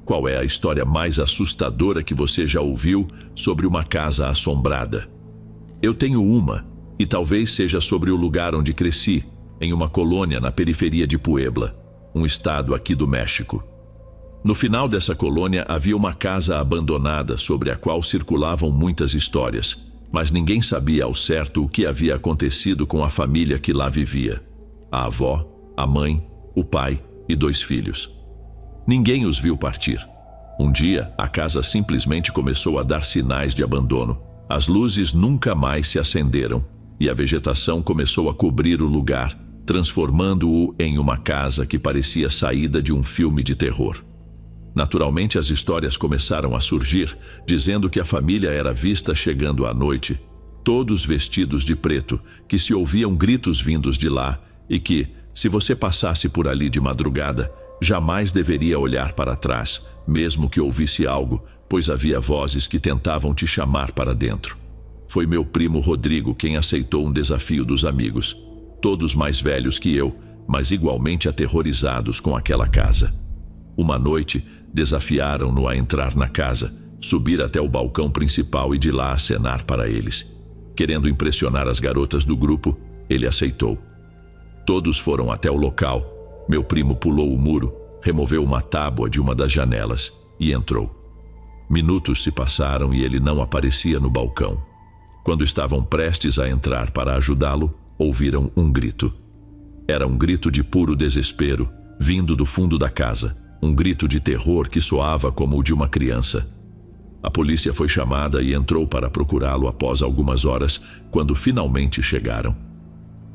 Qual é a história mais assustadora que você já ouviu sobre uma casa assombrada? Eu tenho uma, e talvez seja sobre o lugar onde cresci, em uma colônia na periferia de Puebla, um estado aqui do México. No final dessa colônia havia uma casa abandonada sobre a qual circulavam muitas histórias, mas ninguém sabia ao certo o que havia acontecido com a família que lá vivia. A avó, a mãe, o pai e 2 filhos. Ninguém os viu partir. Um dia, a casa simplesmente começou a dar sinais de abandono. As luzes nunca mais se acenderam e a vegetação começou a cobrir o lugar, transformando-o em uma casa que parecia saída de um filme de terror. Naturalmente, as histórias começaram a surgir, dizendo que a família era vista chegando à noite, todos vestidos de preto, que se ouviam gritos vindos de lá e que, se você passasse por ali de madrugada, jamais deveria olhar para trás, mesmo que ouvisse algo, pois havia vozes que tentavam te chamar para dentro. Foi meu primo Rodrigo quem aceitou um desafio dos amigos, todos mais velhos que eu, mas igualmente aterrorizados com aquela casa. Uma noite, desafiaram-no a entrar na casa, subir até o balcão principal e de lá acenar para eles. Querendo impressionar as garotas do grupo, ele aceitou. Todos foram até o local. Meu primo pulou o muro, removeu uma tábua de uma das janelas e entrou. Minutos se passaram e ele não aparecia no balcão. Quando estavam prestes a entrar para ajudá-lo, ouviram um grito. Era um grito de puro desespero, vindo do fundo da casa. Um grito de terror que soava como o de uma criança. A polícia foi chamada e entrou para procurá-lo após algumas horas, quando finalmente chegaram.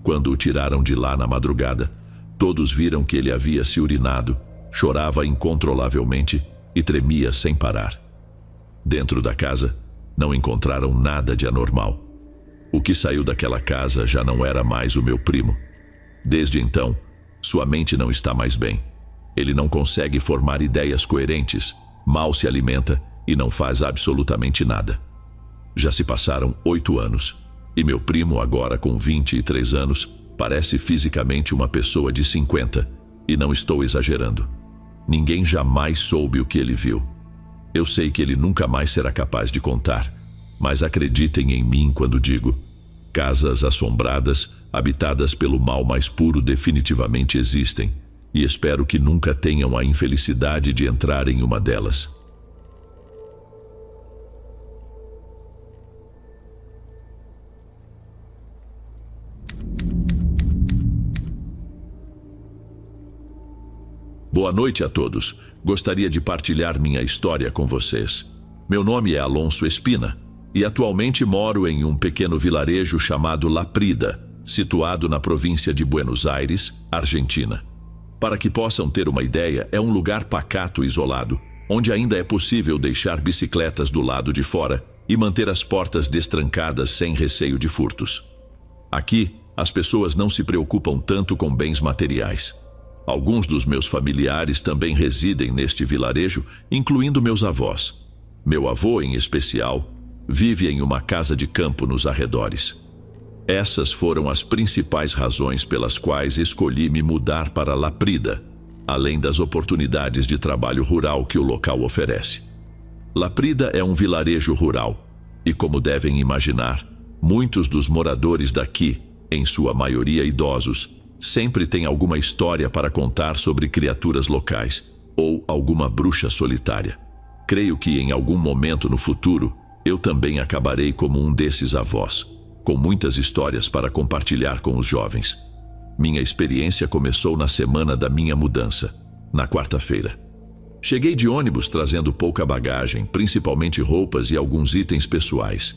Quando o tiraram de lá na madrugada, todos viram que ele havia se urinado, chorava incontrolavelmente e tremia sem parar. Dentro da casa, não encontraram nada de anormal. O que saiu daquela casa já não era mais o meu primo. Desde então, sua mente não está mais bem. Ele não consegue formar ideias coerentes, mal se alimenta e não faz absolutamente nada. Já se passaram 8 anos, e meu primo, agora com 23 anos, parece fisicamente uma pessoa de 50, e não estou exagerando. Ninguém jamais soube o que ele viu. Eu sei que ele nunca mais será capaz de contar, mas acreditem em mim quando digo: casas assombradas, habitadas pelo mal mais puro, definitivamente existem. E espero que nunca tenham a infelicidade de entrar em uma delas. Boa noite a todos. Gostaria de partilhar minha história com vocês. Meu nome é Alonso Espina e atualmente moro em um pequeno vilarejo chamado Laprida, situado na província de Buenos Aires, Argentina. Para que possam ter uma ideia, é um lugar pacato e isolado, onde ainda é possível deixar bicicletas do lado de fora e manter as portas destrancadas sem receio de furtos. Aqui, as pessoas não se preocupam tanto com bens materiais. Alguns dos meus familiares também residem neste vilarejo, incluindo meus avós. Meu avô, em especial, vive em uma casa de campo nos arredores. Essas foram as principais razões pelas quais escolhi me mudar para Laprida, além das oportunidades de trabalho rural que o local oferece. Laprida é um vilarejo rural e, como devem imaginar, muitos dos moradores daqui, em sua maioria idosos, sempre têm alguma história para contar sobre criaturas locais ou alguma bruxa solitária. Creio que em algum momento no futuro eu também acabarei como um desses avós, com muitas histórias para compartilhar com os jovens. Minha experiência começou na semana da minha mudança, na quarta-feira. Cheguei de ônibus trazendo pouca bagagem, principalmente roupas e alguns itens pessoais.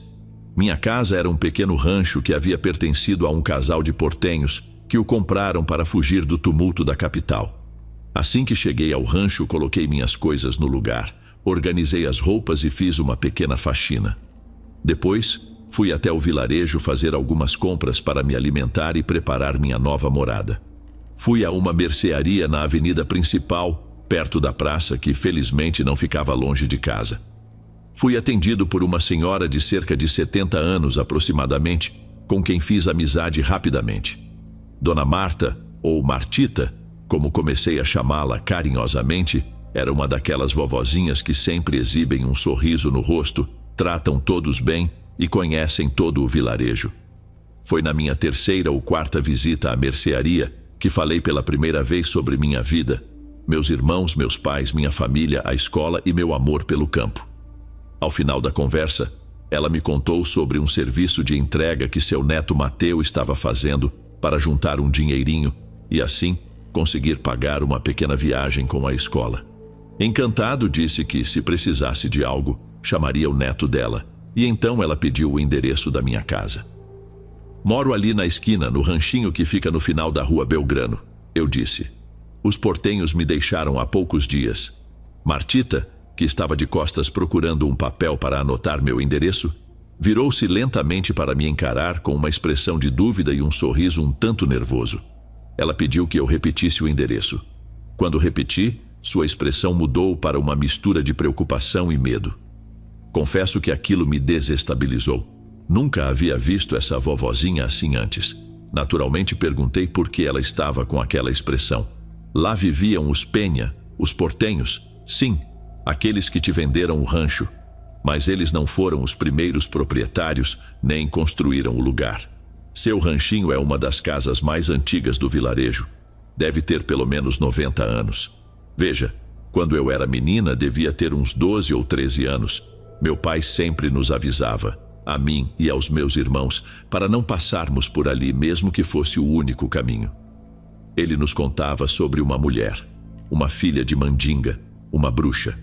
Minha casa era um pequeno rancho que havia pertencido a um casal de portenhos que o compraram para fugir do tumulto da capital. Assim que cheguei ao rancho, coloquei minhas coisas no lugar, organizei as roupas e fiz uma pequena faxina. Depois, fui até o vilarejo fazer algumas compras para me alimentar e preparar minha nova morada. Fui a uma mercearia na avenida principal, perto da praça, que felizmente não ficava longe de casa. Fui atendido por uma senhora de cerca de 70 anos aproximadamente, com quem fiz amizade rapidamente. Dona Marta, ou Martita, como comecei a chamá-la carinhosamente, Era uma daquelas vovozinhas que sempre exibem um sorriso no rosto, tratam todos bem e conhecem todo o vilarejo. Foi na minha terceira ou quarta visita à mercearia que falei pela primeira vez sobre minha vida, meus irmãos, meus pais, minha família, a escola e meu amor pelo campo. Ao final da conversa, ela me contou sobre um serviço de entrega que seu neto Mateu estava fazendo para juntar um dinheirinho e, assim, conseguir pagar uma pequena viagem com a escola. Encantado, disse que, se precisasse de algo, chamaria o neto dela, e então ela pediu o endereço da minha casa. Moro ali na esquina, no ranchinho que fica no final da rua Belgrano, eu disse. Os portenhos me deixaram há poucos dias. Martita, que estava de costas procurando um papel para anotar meu endereço, virou-se lentamente para me encarar com uma expressão de dúvida e um sorriso um tanto nervoso. Ela pediu que eu repetisse o endereço. Quando repeti, sua expressão mudou para uma mistura de preocupação e medo. Confesso que aquilo me desestabilizou. Nunca havia visto essa vovozinha assim antes. Naturalmente perguntei por que ela estava com aquela expressão. Lá viviam os Penha, os portenhos, sim, aqueles que te venderam o rancho. Mas eles não foram os primeiros proprietários, nem construíram o lugar. Seu ranchinho é uma das casas mais antigas do vilarejo. Deve ter pelo menos 90 anos. Veja, quando eu era menina, devia ter uns 12 ou 13 anos. Meu pai sempre nos avisava, a mim e aos meus irmãos, para não passarmos por ali, mesmo que fosse o único caminho. Ele nos contava sobre uma mulher, uma filha de Mandinga, uma bruxa.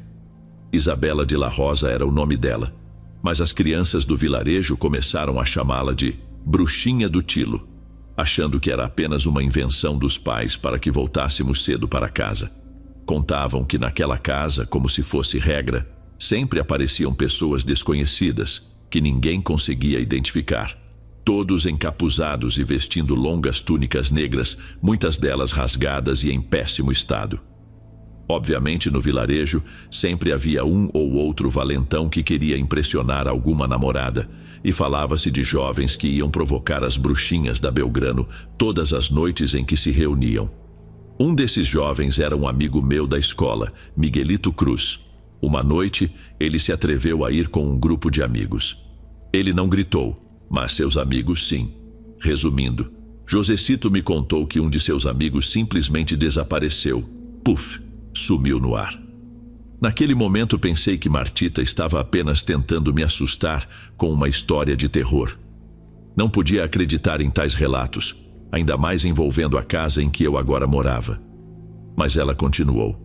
Isabela de la Rosa era o nome dela, mas as crianças do vilarejo começaram a chamá-la de Bruxinha do Tilo, achando que era apenas uma invenção dos pais para que voltássemos cedo para casa. Contavam que naquela casa, como se fosse regra, sempre apareciam pessoas desconhecidas, que ninguém conseguia identificar. Todos encapuzados e vestindo longas túnicas negras, muitas delas rasgadas e em péssimo estado. Obviamente, no vilarejo, sempre havia um ou outro valentão que queria impressionar alguma namorada, e falava-se de jovens que iam provocar as bruxinhas da Belgrano todas as noites em que se reuniam. Um desses jovens era um amigo meu da escola, Miguelito Cruz. Uma noite, ele se atreveu a ir com um grupo de amigos. Ele não gritou, mas seus amigos sim. Resumindo, Josecito me contou que um de seus amigos simplesmente desapareceu. Puf, sumiu no ar. Naquele momento pensei que Martita estava apenas tentando me assustar com uma história de terror. Não podia acreditar em tais relatos, ainda mais envolvendo a casa em que eu agora morava. Mas ela continuou.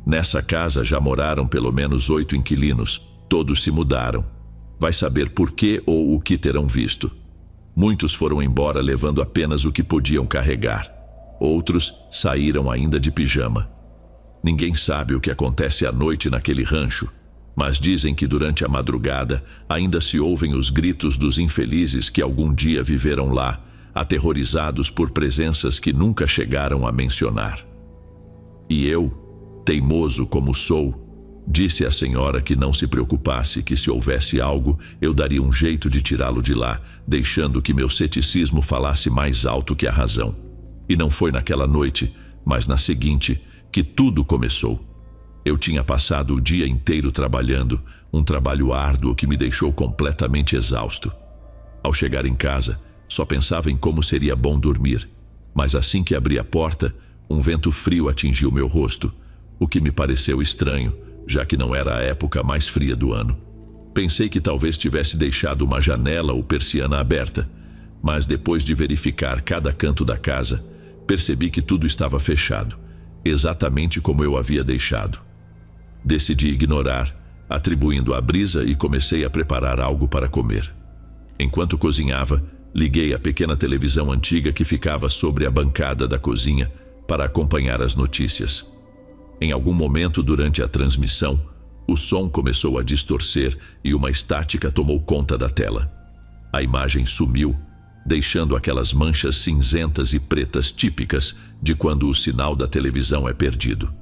Nessa casa já moraram pelo menos 8 inquilinos, todos se mudaram. Vai saber por quê ou o que terão visto. Muitos foram embora levando apenas o que podiam carregar. Outros saíram ainda de pijama. Ninguém sabe o que acontece à noite naquele rancho, mas dizem que durante a madrugada ainda se ouvem os gritos dos infelizes que algum dia viveram lá, aterrorizados por presenças que nunca chegaram a mencionar. E eu, teimoso como sou, disse à senhora que não se preocupasse, que se houvesse algo, eu daria um jeito de tirá-lo de lá, deixando que meu ceticismo falasse mais alto que a razão. E não foi naquela noite, mas na seguinte, que tudo começou. Eu tinha passado o dia inteiro trabalhando, um trabalho árduo que me deixou completamente exausto. Ao chegar em casa, só pensava em como seria bom dormir, mas assim que abri a porta, um vento frio atingiu meu rosto, o que me pareceu estranho, já que não era a época mais fria do ano. Pensei que talvez tivesse deixado uma janela ou persiana aberta, mas depois de verificar cada canto da casa, percebi que tudo estava fechado, exatamente como eu havia deixado. Decidi ignorar, atribuindo à brisa, e comecei a preparar algo para comer. Enquanto cozinhava, liguei a pequena televisão antiga que ficava sobre a bancada da cozinha para acompanhar as notícias. Em algum momento durante a transmissão, o som começou a distorcer e uma estática tomou conta da tela. A imagem sumiu, deixando aquelas manchas cinzentas e pretas típicas de quando o sinal da televisão é perdido.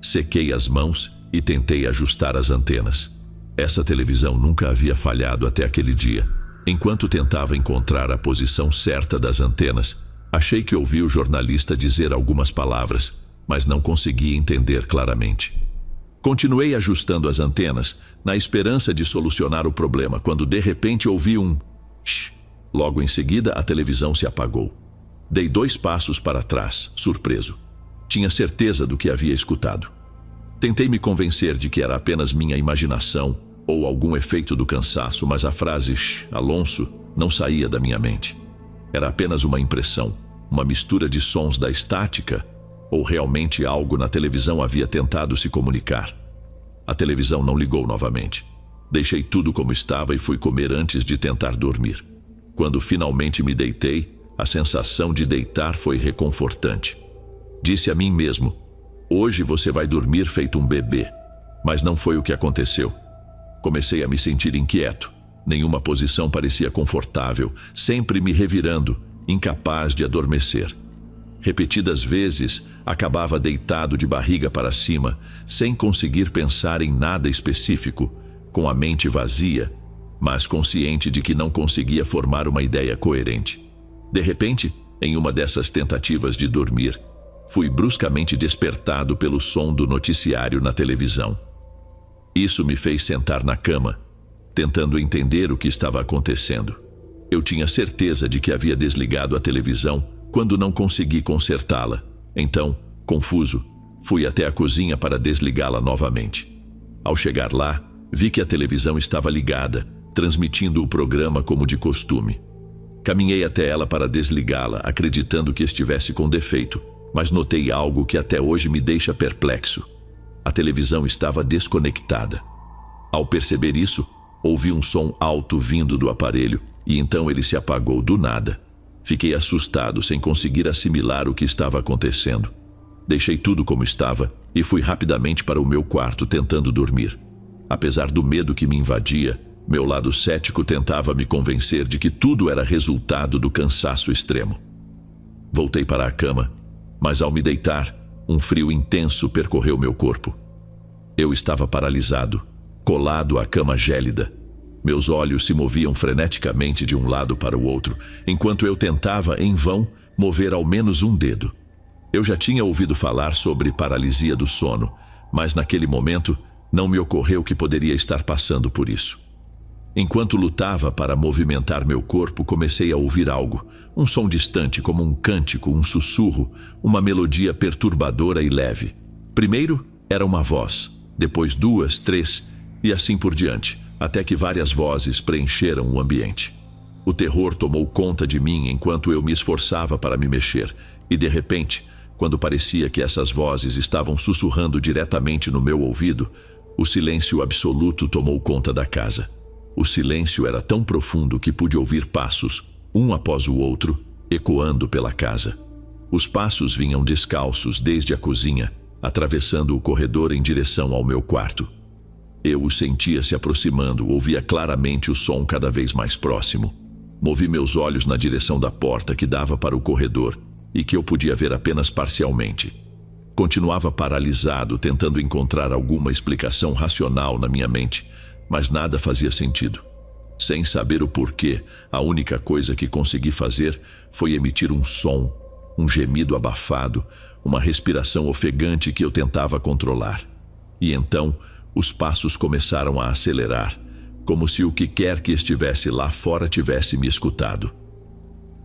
Sequei as mãos e tentei ajustar as antenas. Essa televisão nunca havia falhado até aquele dia. Enquanto tentava encontrar a posição certa das antenas, achei que ouvi o jornalista dizer algumas palavras, mas não consegui entender claramente. Continuei ajustando as antenas, na esperança de solucionar o problema, quando de repente ouvi um shh. Logo em seguida, a televisão se apagou. Dei 2 passos para trás, surpreso. Tinha certeza do que havia escutado. Tentei me convencer de que era apenas minha imaginação ou algum efeito do cansaço, mas a frase shh, Alonso, não saía da minha mente. Era apenas uma impressão, uma mistura de sons da estática, ou realmente algo na televisão havia tentado se comunicar. A televisão não ligou novamente. Deixei tudo como estava e fui comer antes de tentar dormir. Quando finalmente me deitei, a sensação de deitar foi reconfortante. Disse a mim mesmo: hoje você vai dormir feito um bebê. Mas não foi o que aconteceu. Comecei a me sentir inquieto. Nenhuma posição parecia confortável, sempre me revirando, incapaz de adormecer. Repetidas vezes, acabava deitado de barriga para cima, sem conseguir pensar em nada específico, com a mente vazia, mas consciente de que não conseguia formar uma ideia coerente. De repente, em uma dessas tentativas de dormir, fui bruscamente despertado pelo som do noticiário na televisão. Isso me fez sentar na cama, tentando entender o que estava acontecendo. Eu tinha certeza de que havia desligado a televisão quando não consegui consertá-la. Então, confuso, fui até a cozinha para desligá-la novamente. Ao chegar lá, vi que a televisão estava ligada, transmitindo o programa como de costume. Caminhei até ela para desligá-la, acreditando que estivesse com defeito, mas notei algo que até hoje me deixa perplexo. A televisão estava desconectada. Ao perceber isso, ouvi um som alto vindo do aparelho e então ele se apagou do nada. Fiquei assustado, sem conseguir assimilar o que estava acontecendo. Deixei tudo como estava e fui rapidamente para o meu quarto tentando dormir. Apesar do medo que me invadia, meu lado cético tentava me convencer de que tudo era resultado do cansaço extremo. Voltei para a cama, mas ao me deitar, um frio intenso percorreu meu corpo. Eu estava paralisado, colado à cama gélida. Meus olhos se moviam freneticamente de um lado para o outro, enquanto eu tentava, em vão, mover ao menos um dedo. Eu já tinha ouvido falar sobre paralisia do sono, mas naquele momento não me ocorreu que poderia estar passando por isso. Enquanto lutava para movimentar meu corpo, comecei a ouvir algo, um som distante como um cântico, um sussurro, uma melodia perturbadora e leve. Primeiro era uma voz, depois 2, 3 e assim por diante, até que várias vozes preencheram o ambiente. O terror tomou conta de mim enquanto eu me esforçava para me mexer, e de repente, quando parecia que essas vozes estavam sussurrando diretamente no meu ouvido, o silêncio absoluto tomou conta da casa. O silêncio era tão profundo que pude ouvir passos, um após o outro, ecoando pela casa. Os passos vinham descalços desde a cozinha, atravessando o corredor em direção ao meu quarto. Eu os sentia se aproximando, ouvia claramente o som cada vez mais próximo. Movi meus olhos na direção da porta que dava para o corredor e que eu podia ver apenas parcialmente. Continuava paralisado, tentando encontrar alguma explicação racional na minha mente, mas nada fazia sentido. Sem saber o porquê, a única coisa que consegui fazer foi emitir um som, um gemido abafado, uma respiração ofegante que eu tentava controlar. E então, os passos começaram a acelerar, como se o que quer que estivesse lá fora tivesse me escutado.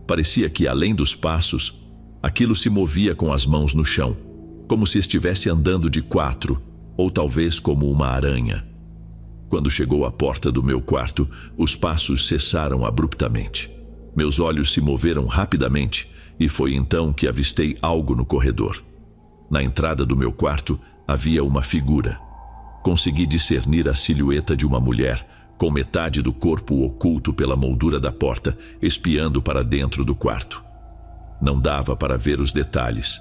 Parecia que, além dos passos, aquilo se movia com as mãos no chão, como se estivesse andando de 4, ou talvez como uma aranha. Quando chegou à porta do meu quarto, os passos cessaram abruptamente. Meus olhos se moveram rapidamente e foi então que avistei algo no corredor. Na entrada do meu quarto havia uma figura. Consegui discernir a silhueta de uma mulher, com metade do corpo oculto pela moldura da porta, espiando para dentro do quarto. Não dava para ver os detalhes.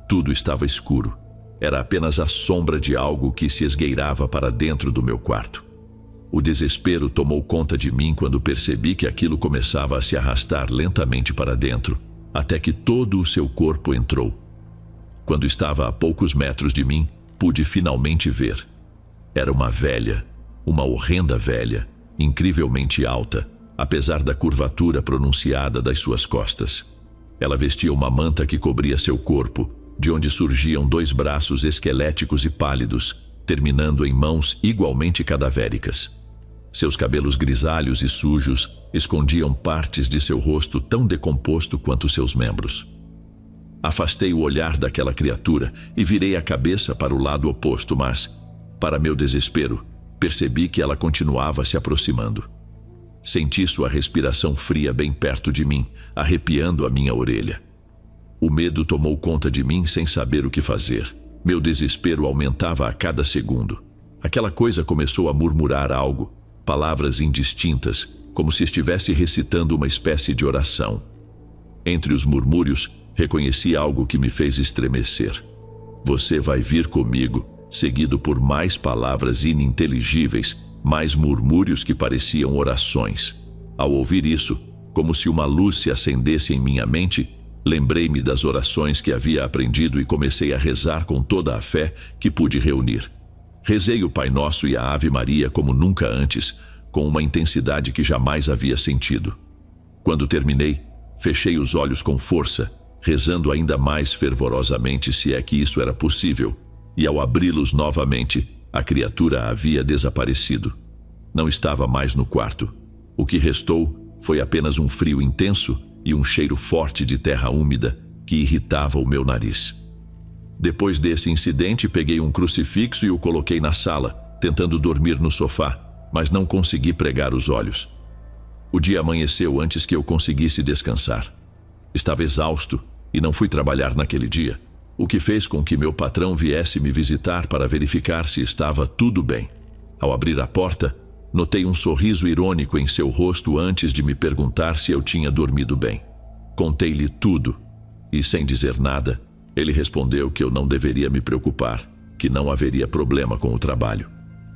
Tudo estava escuro. Era apenas a sombra de algo que se esgueirava para dentro do meu quarto. O desespero tomou conta de mim quando percebi que aquilo começava a se arrastar lentamente para dentro, até que todo o seu corpo entrou. Quando estava a poucos metros de mim, pude finalmente ver. Era uma velha, uma horrenda velha, incrivelmente alta, apesar da curvatura pronunciada das suas costas. Ela vestia uma manta que cobria seu corpo, de onde surgiam 2 braços esqueléticos e pálidos, terminando em mãos igualmente cadavéricas. Seus cabelos grisalhos e sujos escondiam partes de seu rosto tão decomposto quanto seus membros. Afastei o olhar daquela criatura e virei a cabeça para o lado oposto, mas, para meu desespero, percebi que ela continuava se aproximando. Senti sua respiração fria bem perto de mim, arrepiando a minha orelha. O medo tomou conta de mim sem saber o que fazer. Meu desespero aumentava a cada segundo. Aquela coisa começou a murmurar algo, palavras indistintas, como se estivesse recitando uma espécie de oração. Entre os murmúrios, reconheci algo que me fez estremecer. Você vai vir comigo, seguido por mais palavras ininteligíveis, mais murmúrios que pareciam orações. Ao ouvir isso, como se uma luz se acendesse em minha mente, lembrei-me das orações que havia aprendido e comecei a rezar com toda a fé que pude reunir. Rezei o Pai Nosso e a Ave Maria como nunca antes, com uma intensidade que jamais havia sentido. Quando terminei, fechei os olhos com força, rezando ainda mais fervorosamente, se é que isso era possível, e ao abri-los novamente, a criatura havia desaparecido. Não estava mais no quarto. O que restou foi apenas um frio intenso e um cheiro forte de terra úmida que irritava o meu nariz. Depois desse incidente, peguei um crucifixo e o coloquei na sala, tentando dormir no sofá, mas não consegui pregar os olhos. O dia amanheceu antes que eu conseguisse descansar. Estava exausto e não fui trabalhar naquele dia, o que fez com que meu patrão viesse me visitar para verificar se estava tudo bem. Ao abrir a porta, notei um sorriso irônico em seu rosto antes de me perguntar se eu tinha dormido bem. Contei-lhe tudo e, sem dizer nada, ele respondeu que eu não deveria me preocupar, que não haveria problema com o trabalho.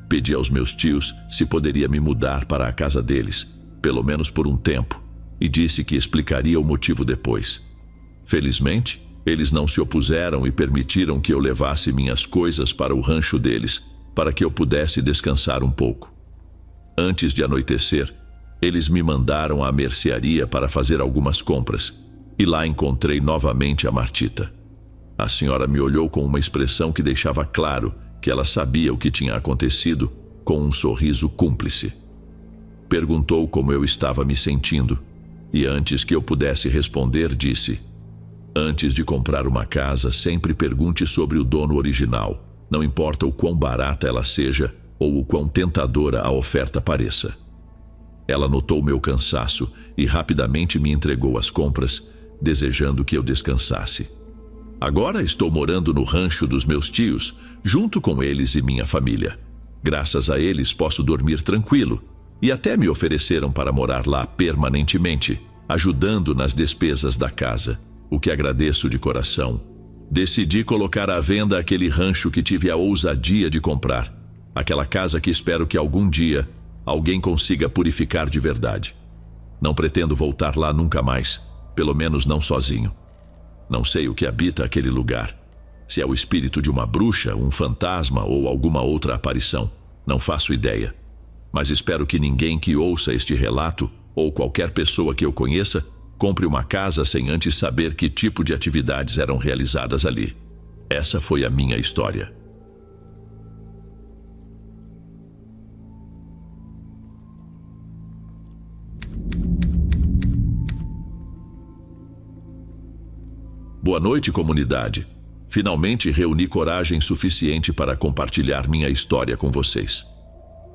Pedi aos meus tios se poderia me mudar para a casa deles, pelo menos por um tempo, e disse que explicaria o motivo depois. Felizmente, eles não se opuseram e permitiram que eu levasse minhas coisas para o rancho deles, para que eu pudesse descansar um pouco. Antes de anoitecer, eles me mandaram à mercearia para fazer algumas compras, e lá encontrei novamente a Martita. A senhora me olhou com uma expressão que deixava claro que ela sabia o que tinha acontecido, com um sorriso cúmplice. Perguntou como eu estava me sentindo, e antes que eu pudesse responder, disse: antes de comprar uma casa, sempre pergunte sobre o dono original, não importa o quão barata ela seja ou o quão tentadora a oferta pareça. Ela notou meu cansaço e rapidamente me entregou as compras, desejando que eu descansasse. Agora estou morando no rancho dos meus tios, junto com eles e minha família. Graças a eles posso dormir tranquilo, e até me ofereceram para morar lá permanentemente, ajudando nas despesas da casa, o que agradeço de coração. Decidi colocar à venda aquele rancho que tive a ousadia de comprar, aquela casa que espero que algum dia alguém consiga purificar de verdade. Não pretendo voltar lá nunca mais, pelo menos não sozinho. Não sei o que habita aquele lugar. Se é o espírito de uma bruxa, um fantasma ou alguma outra aparição, não faço ideia. Mas espero que ninguém que ouça este relato, ou qualquer pessoa que eu conheça, compre uma casa sem antes saber que tipo de atividades eram realizadas ali. Essa foi a minha história. Boa noite, comunidade. Finalmente reuni coragem suficiente para compartilhar minha história com vocês.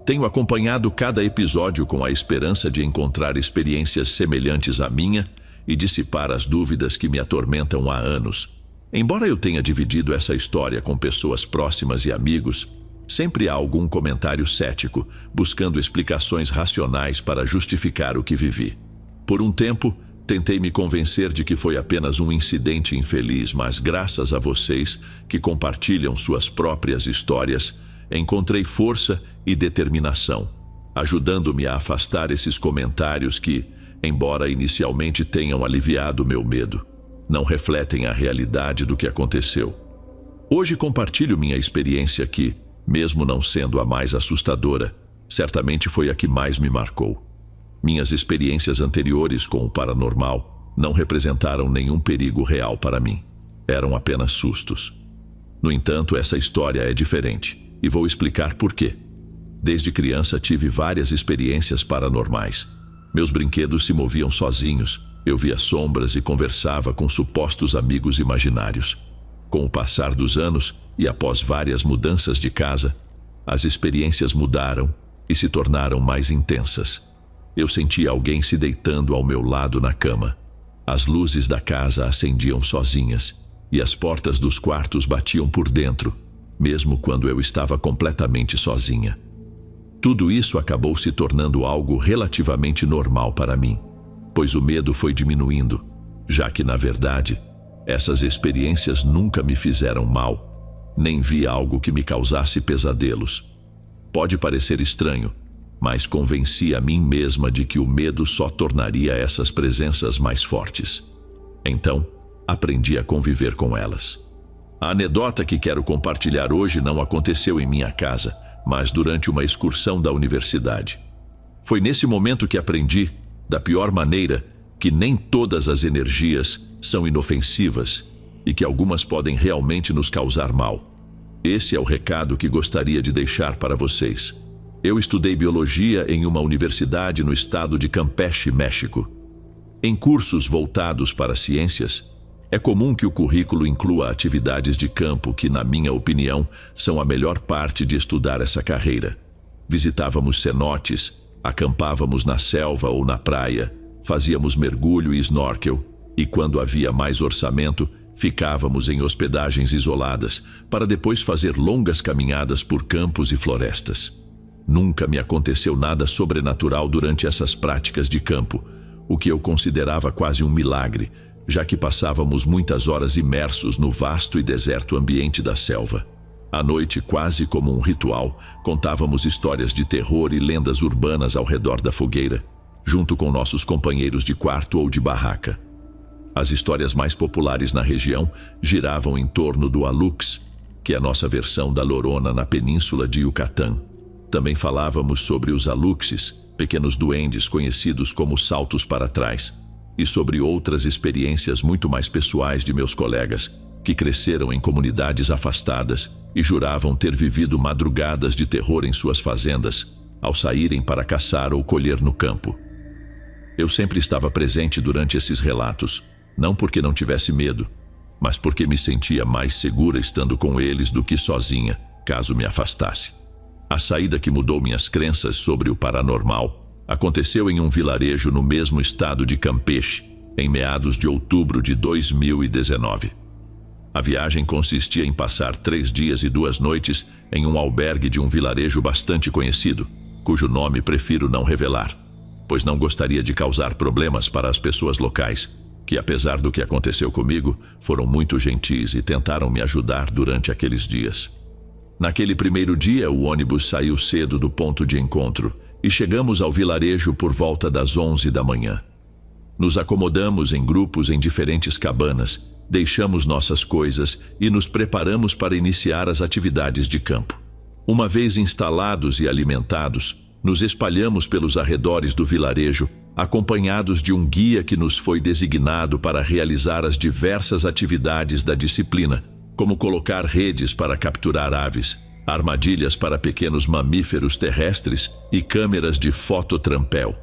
Tenho acompanhado cada episódio com a esperança de encontrar experiências semelhantes à minha e dissipar as dúvidas que me atormentam há anos. Embora eu tenha dividido essa história com pessoas próximas e amigos, sempre há algum comentário cético, buscando explicações racionais para justificar o que vivi. Por um tempo, tentei me convencer de que foi apenas um incidente infeliz, mas graças a vocês que compartilham suas próprias histórias, encontrei força e determinação, ajudando-me a afastar esses comentários que, embora inicialmente tenham aliviado meu medo, não refletem a realidade do que aconteceu. Hoje compartilho minha experiência que, mesmo não sendo a mais assustadora, certamente foi a que mais me marcou. Minhas experiências anteriores com o paranormal não representaram nenhum perigo real para mim. Eram apenas sustos. No entanto, essa história é diferente. e vou explicar por quê. Desde criança tive várias experiências paranormais. Meus brinquedos se moviam sozinhos, eu via sombras e conversava com supostos amigos imaginários. Com o passar dos anos e após várias mudanças de casa, as experiências mudaram e se tornaram mais intensas. Eu sentia alguém se deitando ao meu lado na cama. As luzes da casa acendiam sozinhas e as portas dos quartos batiam por dentro, mesmo quando eu estava completamente sozinha. Tudo isso acabou se tornando algo relativamente normal para mim, pois o medo foi diminuindo, já que, na verdade, essas experiências nunca me fizeram mal, nem vi algo que me causasse pesadelos. Pode parecer estranho, mas convenci a mim mesma de que o medo só tornaria essas presenças mais fortes. Então, aprendi a conviver com elas. A anedota que quero compartilhar hoje não aconteceu em minha casa, mas durante uma excursão da universidade. Foi nesse momento que aprendi, da pior maneira, que nem todas as energias são inofensivas e que algumas podem realmente nos causar mal. Esse é o recado que gostaria de deixar para vocês. Eu estudei biologia em uma universidade no estado de Campeche, México. Em cursos voltados para ciências, é comum que o currículo inclua atividades de campo que, na minha opinião, são a melhor parte de estudar essa carreira. Visitávamos cenotes, acampávamos na selva ou na praia, fazíamos mergulho e snorkel, e quando havia mais orçamento, ficávamos em hospedagens isoladas, para depois fazer longas caminhadas por campos e florestas. Nunca me aconteceu nada sobrenatural durante essas práticas de campo, o que eu considerava quase um milagre, já que passávamos muitas horas imersos no vasto e deserto ambiente da selva. À noite, quase como um ritual, contávamos histórias de terror e lendas urbanas ao redor da fogueira, junto com nossos companheiros de quarto ou de barraca. As histórias mais populares na região giravam em torno do Alux, que é a nossa versão da Llorona na península de Yucatán. Também falávamos sobre os Aluxes, pequenos duendes conhecidos como saltos para trás, e sobre outras experiências muito mais pessoais de meus colegas, que cresceram em comunidades afastadas e juravam ter vivido madrugadas de terror em suas fazendas, ao saírem para caçar ou colher no campo. Eu sempre estava presente durante esses relatos, não porque não tivesse medo, mas porque me sentia mais segura estando com eles do que sozinha, caso me afastasse. A saída que mudou minhas crenças sobre o paranormal aconteceu em um vilarejo no mesmo estado de Campeche, em meados de outubro de 2019. A viagem consistia em passar 3 dias e 2 noites em um albergue de um vilarejo bastante conhecido, cujo nome prefiro não revelar, pois não gostaria de causar problemas para as pessoas locais, que, apesar do que aconteceu comigo, foram muito gentis e tentaram me ajudar durante aqueles dias. Naquele primeiro dia, o ônibus saiu cedo do ponto de encontro, e chegamos ao vilarejo por volta das 11 da manhã. Nos acomodamos em grupos em diferentes cabanas, deixamos nossas coisas e nos preparamos para iniciar as atividades de campo. Uma vez instalados e alimentados, nos espalhamos pelos arredores do vilarejo, acompanhados de um guia que nos foi designado para realizar as diversas atividades da disciplina, como colocar redes para capturar aves, armadilhas para pequenos mamíferos terrestres e câmeras de fototrampel.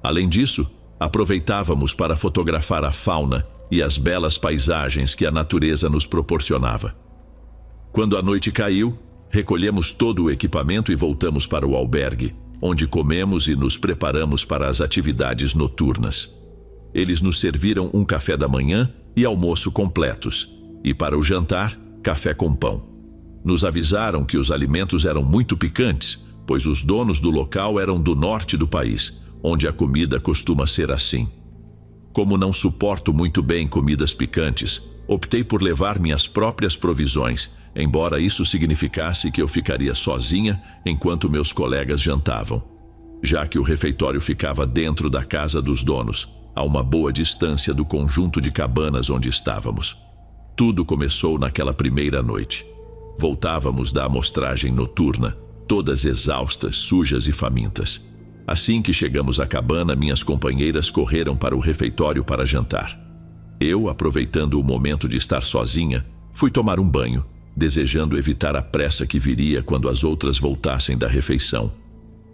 Além disso, aproveitávamos para fotografar a fauna e as belas paisagens que a natureza nos proporcionava. Quando a noite caiu, recolhemos todo o equipamento e voltamos para o albergue, onde comemos e nos preparamos para as atividades noturnas. Eles nos serviram um café da manhã e almoço completos, e para o jantar, café com pão. Nos avisaram que os alimentos eram muito picantes, pois os donos do local eram do norte do país, onde a comida costuma ser assim. Como não suporto muito bem comidas picantes, optei por levar minhas próprias provisões, embora isso significasse que eu ficaria sozinha enquanto meus colegas jantavam, já que o refeitório ficava dentro da casa dos donos, a uma boa distância do conjunto de cabanas onde estávamos. Tudo começou naquela primeira noite. Voltávamos da amostragem noturna, todas exaustas, sujas e famintas. Assim que chegamos à cabana, minhas companheiras correram para o refeitório para jantar. Eu, aproveitando o momento de estar sozinha, fui tomar um banho desejando evitar a pressa que viria quando as outras voltassem da refeição.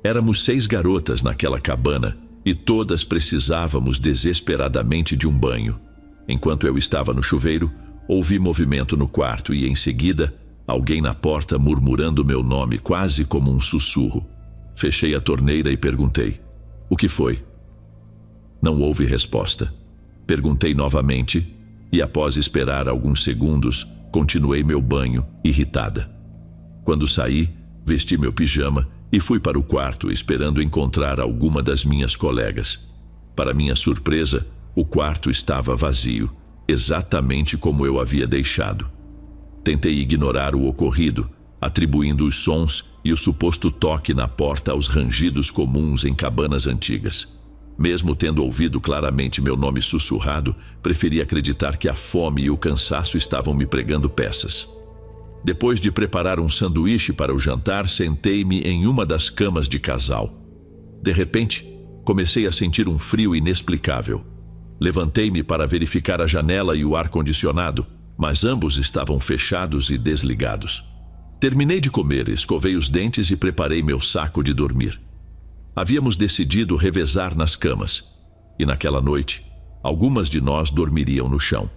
Éramos 6 garotas naquela cabana e todas precisávamos desesperadamente de um banho. Enquanto eu estava no chuveiro, ouvi movimento no quarto e, em seguida, alguém na porta murmurando meu nome quase como um sussurro. Fechei a torneira e perguntei: "O que foi?" Não houve resposta. Perguntei novamente e, após esperar alguns segundos, continuei meu banho, irritada. Quando saí, vesti meu pijama e fui para o quarto esperando encontrar alguma das minhas colegas. Para minha surpresa, o quarto estava vazio, exatamente como eu havia deixado. Tentei ignorar o ocorrido, atribuindo os sons e o suposto toque na porta aos rangidos comuns em cabanas antigas. Mesmo tendo ouvido claramente meu nome sussurrado, preferi acreditar que a fome e o cansaço estavam me pregando peças. Depois de preparar um sanduíche para o jantar, sentei-me em uma das camas de casal. De repente, comecei a sentir um frio inexplicável. Levantei-me para verificar a janela e o ar-condicionado, mas ambos estavam fechados e desligados. Terminei de comer, escovei os dentes e preparei meu saco de dormir. Havíamos decidido revezar nas camas, e naquela noite, algumas de nós dormiriam no chão.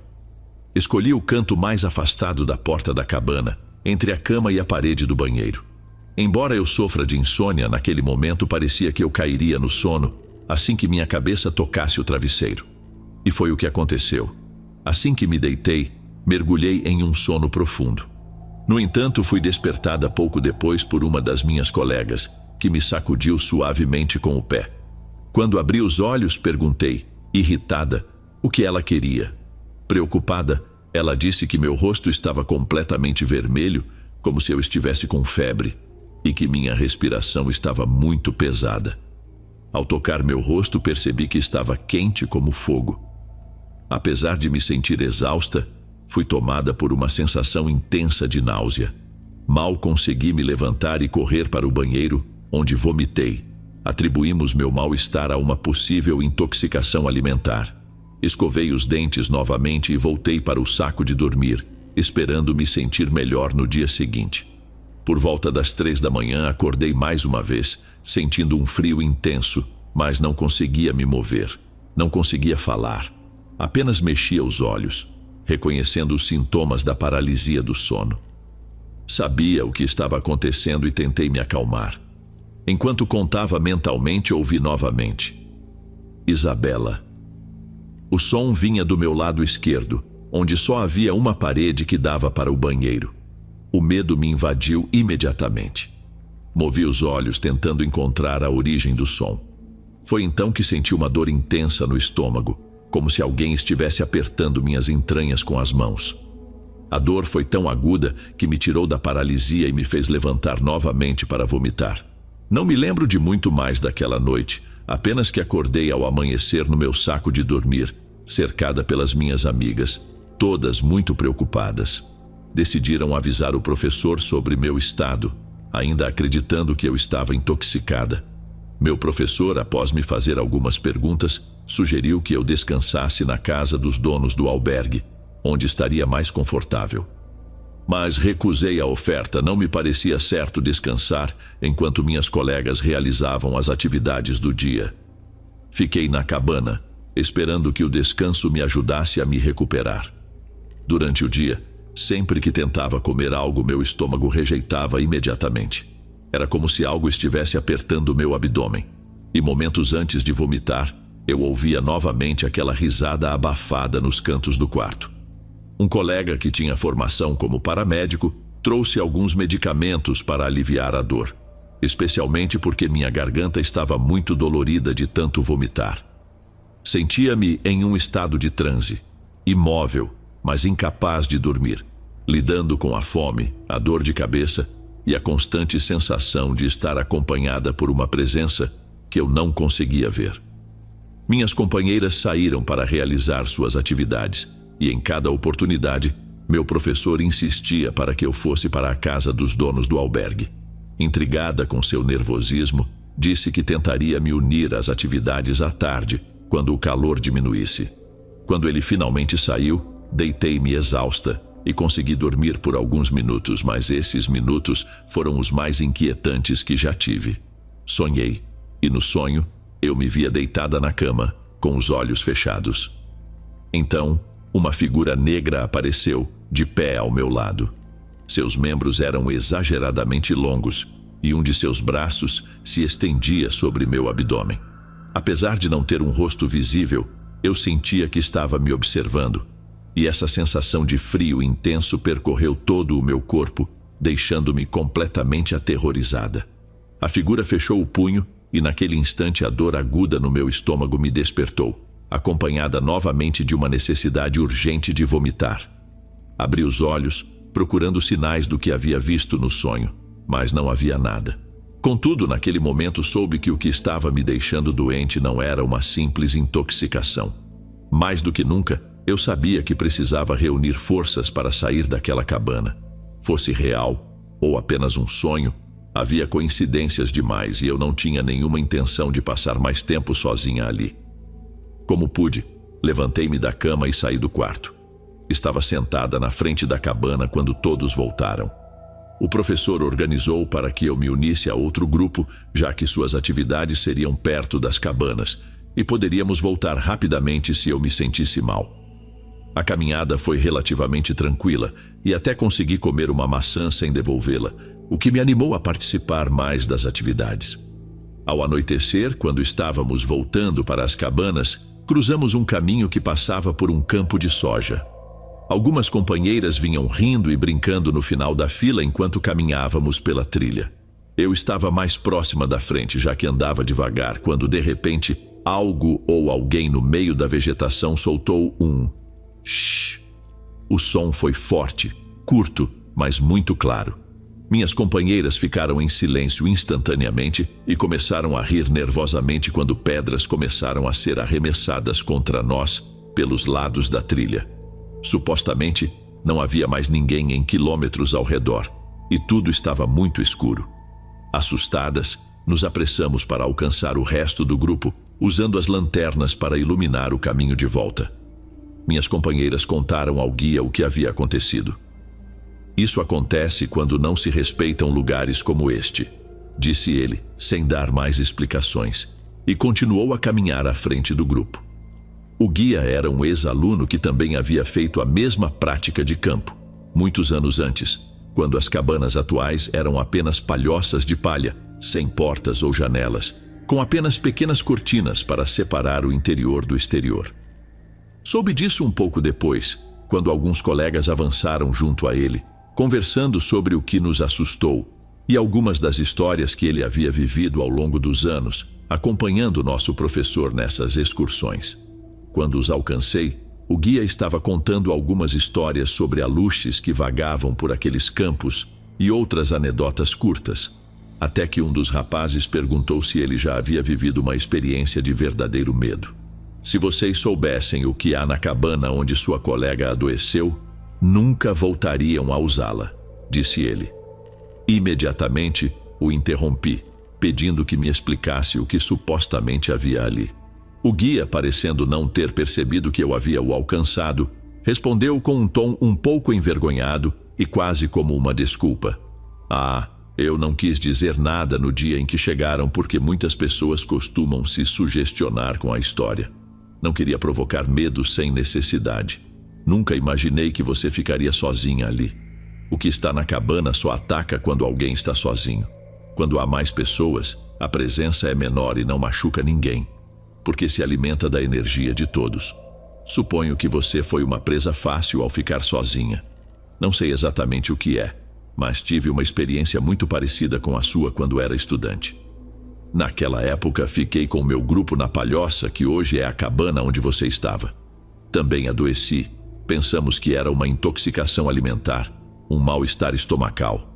Escolhi o canto mais afastado da porta da cabana, entre a cama e a parede do banheiro. Embora eu sofra de insônia, naquele momento parecia que eu cairia no sono assim que minha cabeça tocasse o travesseiro. E foi o que aconteceu. Assim que me deitei, mergulhei em um sono profundo. No entanto, fui despertada pouco depois por uma das minhas colegas, que me sacudiu suavemente com o pé. Quando abri os olhos, perguntei, irritada, o que ela queria. Preocupada, ela disse que meu rosto estava completamente vermelho, como se eu estivesse com febre, e que minha respiração estava muito pesada. Ao tocar meu rosto, percebi que estava quente como fogo. Apesar de me sentir exausta, fui tomada por uma sensação intensa de náusea. Mal consegui me levantar e correr para o banheiro, onde vomitei. Atribuímos meu mal-estar a uma possível intoxicação alimentar. Escovei os dentes novamente e voltei para o saco de dormir, esperando me sentir melhor no dia seguinte. Por volta das 3 da manhã, acordei mais uma vez, sentindo um frio intenso, mas não conseguia me mover. Não conseguia falar. Apenas mexia os olhos, reconhecendo os sintomas da paralisia do sono. Sabia o que estava acontecendo e tentei me acalmar. Enquanto contava mentalmente, ouvi novamente: Isabela. O som vinha do meu lado esquerdo, onde só havia uma parede que dava para o banheiro. O medo me invadiu imediatamente. Movi os olhos tentando encontrar a origem do som. Foi então que senti uma dor intensa no estômago, como se alguém estivesse apertando minhas entranhas com as mãos. A dor foi tão aguda que me tirou da paralisia e me fez levantar novamente para vomitar. Não me lembro de muito mais daquela noite, apenas que acordei ao amanhecer no meu saco de dormir, cercada pelas minhas amigas, todas muito preocupadas. Decidiram avisar o professor sobre meu estado, ainda acreditando que eu estava intoxicada. Meu professor, após me fazer algumas perguntas, sugeriu que eu descansasse na casa dos donos do albergue, onde estaria mais confortável. Mas recusei a oferta, não me parecia certo descansar enquanto minhas colegas realizavam as atividades do dia. Fiquei na cabana, esperando que o descanso me ajudasse a me recuperar. Durante o dia, sempre que tentava comer algo, meu estômago rejeitava imediatamente. Era como se algo estivesse apertando meu abdômen. E momentos antes de vomitar, eu ouvia novamente aquela risada abafada nos cantos do quarto. Um colega que tinha formação como paramédico trouxe alguns medicamentos para aliviar a dor, especialmente porque minha garganta estava muito dolorida de tanto vomitar. Sentia-me em um estado de transe, imóvel, mas incapaz de dormir, lidando com a fome, a dor de cabeça e a constante sensação de estar acompanhada por uma presença que eu não conseguia ver. Minhas companheiras saíram para realizar suas atividades, e em cada oportunidade, meu professor insistia para que eu fosse para a casa dos donos do albergue. Intrigada com seu nervosismo, disse que tentaria me unir às atividades à tarde, quando o calor diminuísse. Quando ele finalmente saiu, deitei-me exausta, e consegui dormir por alguns minutos, mas esses minutos foram os mais inquietantes que já tive. Sonhei, e no sonho eu me via deitada na cama, com os olhos fechados. Então, uma figura negra apareceu, de pé ao meu lado. Seus membros eram exageradamente longos, e um de seus braços se estendia sobre meu abdômen. Apesar de não ter um rosto visível, eu sentia que estava me observando, e essa sensação de frio intenso percorreu todo o meu corpo, deixando-me completamente aterrorizada. A figura fechou o punho e naquele instante a dor aguda no meu estômago me despertou, acompanhada novamente de uma necessidade urgente de vomitar. Abri os olhos, procurando sinais do que havia visto no sonho, mas não havia nada. Contudo, naquele momento soube que o que estava me deixando doente não era uma simples intoxicação. Mais do que nunca, eu sabia que precisava reunir forças para sair daquela cabana. Fosse real ou apenas um sonho, havia coincidências demais e eu não tinha nenhuma intenção de passar mais tempo sozinha ali. Como pude, levantei-me da cama e saí do quarto. Estava sentada na frente da cabana quando todos voltaram. O professor organizou para que eu me unisse a outro grupo, já que suas atividades seriam perto das cabanas, e poderíamos voltar rapidamente se eu me sentisse mal. A caminhada foi relativamente tranquila e até consegui comer uma maçã sem devolvê-la, o que me animou a participar mais das atividades. Ao anoitecer, quando estávamos voltando para as cabanas, cruzamos um caminho que passava por um campo de soja. Algumas companheiras vinham rindo e brincando no final da fila enquanto caminhávamos pela trilha. Eu estava mais próxima da frente, já que andava devagar, quando de repente algo ou alguém no meio da vegetação soltou um shh. O som foi forte, curto, mas muito claro. Minhas companheiras ficaram em silêncio instantaneamente e começaram a rir nervosamente quando pedras começaram a ser arremessadas contra nós pelos lados da trilha. Supostamente, não havia mais ninguém em quilômetros ao redor, e tudo estava muito escuro. Assustadas, nos apressamos para alcançar o resto do grupo, usando as lanternas para iluminar o caminho de volta. Minhas companheiras contaram ao guia o que havia acontecido. Isso acontece quando não se respeitam lugares como este, disse ele, sem dar mais explicações, e continuou a caminhar à frente do grupo. O guia era um ex-aluno que também havia feito a mesma prática de campo, muitos anos antes, quando as cabanas atuais eram apenas palhoças de palha, sem portas ou janelas, com apenas pequenas cortinas para separar o interior do exterior. Soube disso um pouco depois, quando alguns colegas avançaram junto a ele, conversando sobre o que nos assustou e algumas das histórias que ele havia vivido ao longo dos anos, acompanhando nosso professor nessas excursões. Quando os alcancei, o guia estava contando algumas histórias sobre aluxes que vagavam por aqueles campos e outras anedotas curtas, até que um dos rapazes perguntou se ele já havia vivido uma experiência de verdadeiro medo. Se vocês soubessem o que há na cabana onde sua colega adoeceu, nunca voltariam a usá-la, disse ele. Imediatamente, o interrompi, pedindo que me explicasse o que supostamente havia ali. O guia, parecendo não ter percebido que eu havia o alcançado, respondeu com um tom um pouco envergonhado e quase como uma desculpa. Eu não quis dizer nada no dia em que chegaram porque muitas pessoas costumam se sugestionar com a história. Não queria provocar medo sem necessidade. Nunca imaginei que você ficaria sozinha ali. O que está na cabana só ataca quando alguém está sozinho. Quando há mais pessoas, a presença é menor e não machuca ninguém, porque se alimenta da energia de todos. Suponho que você foi uma presa fácil ao ficar sozinha. Não sei exatamente o que é, mas tive uma experiência muito parecida com a sua quando era estudante. Naquela época, fiquei com meu grupo na palhoça, que hoje é a cabana onde você estava. Também adoeci. Pensamos que era uma intoxicação alimentar, um mal-estar estomacal.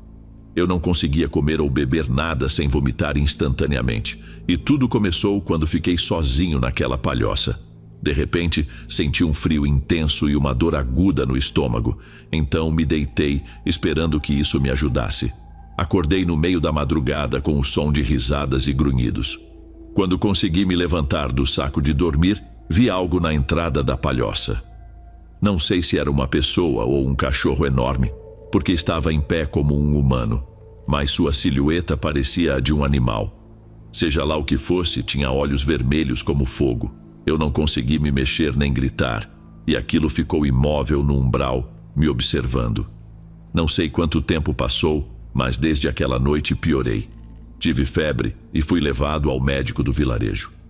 Eu não conseguia comer ou beber nada sem vomitar instantaneamente, e tudo começou quando fiquei sozinho naquela palhoça. De repente, senti um frio intenso e uma dor aguda no estômago, então me deitei, esperando que isso me ajudasse. Acordei no meio da madrugada com o som de risadas e grunhidos. Quando consegui me levantar do saco de dormir, vi algo na entrada da palhoça. Não sei se era uma pessoa ou um cachorro enorme, porque estava em pé como um humano, mas sua silhueta parecia a de um animal. Seja lá o que fosse, tinha olhos vermelhos como fogo. Eu não consegui me mexer nem gritar, e aquilo ficou imóvel no umbral, me observando. Não sei quanto tempo passou, mas desde aquela noite piorei. Tive febre e fui levado ao médico do vilarejo.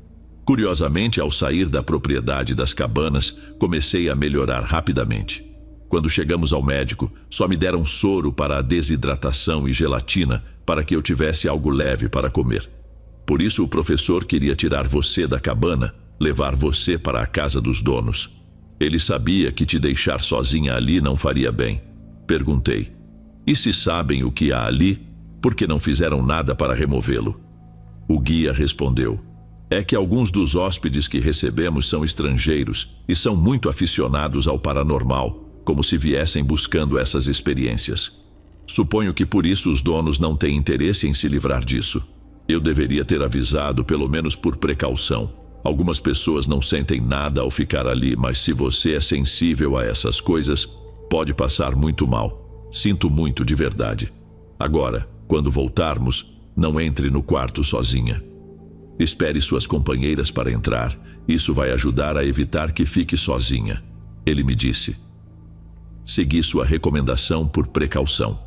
Curiosamente, ao sair da propriedade das cabanas, comecei a melhorar rapidamente. Quando chegamos ao médico, só me deram soro para a desidratação e gelatina para que eu tivesse algo leve para comer. Por isso o professor queria tirar você da cabana, levar você para a casa dos donos. Ele sabia que te deixar sozinha ali não faria bem. Perguntei: e se sabem o que há ali, por que não fizeram nada para removê-lo? O guia respondeu: é que alguns dos hóspedes que recebemos são estrangeiros e são muito aficionados ao paranormal, como se viessem buscando essas experiências. Suponho que por isso os donos não têm interesse em se livrar disso. Eu deveria ter avisado, pelo menos por precaução. Algumas pessoas não sentem nada ao ficar ali, mas se você é sensível a essas coisas, pode passar muito mal. Sinto muito de verdade. Agora, quando voltarmos, não entre no quarto sozinha. Espere suas companheiras para entrar. Isso vai ajudar a evitar que fique sozinha. Ele me disse. Segui sua recomendação por precaução.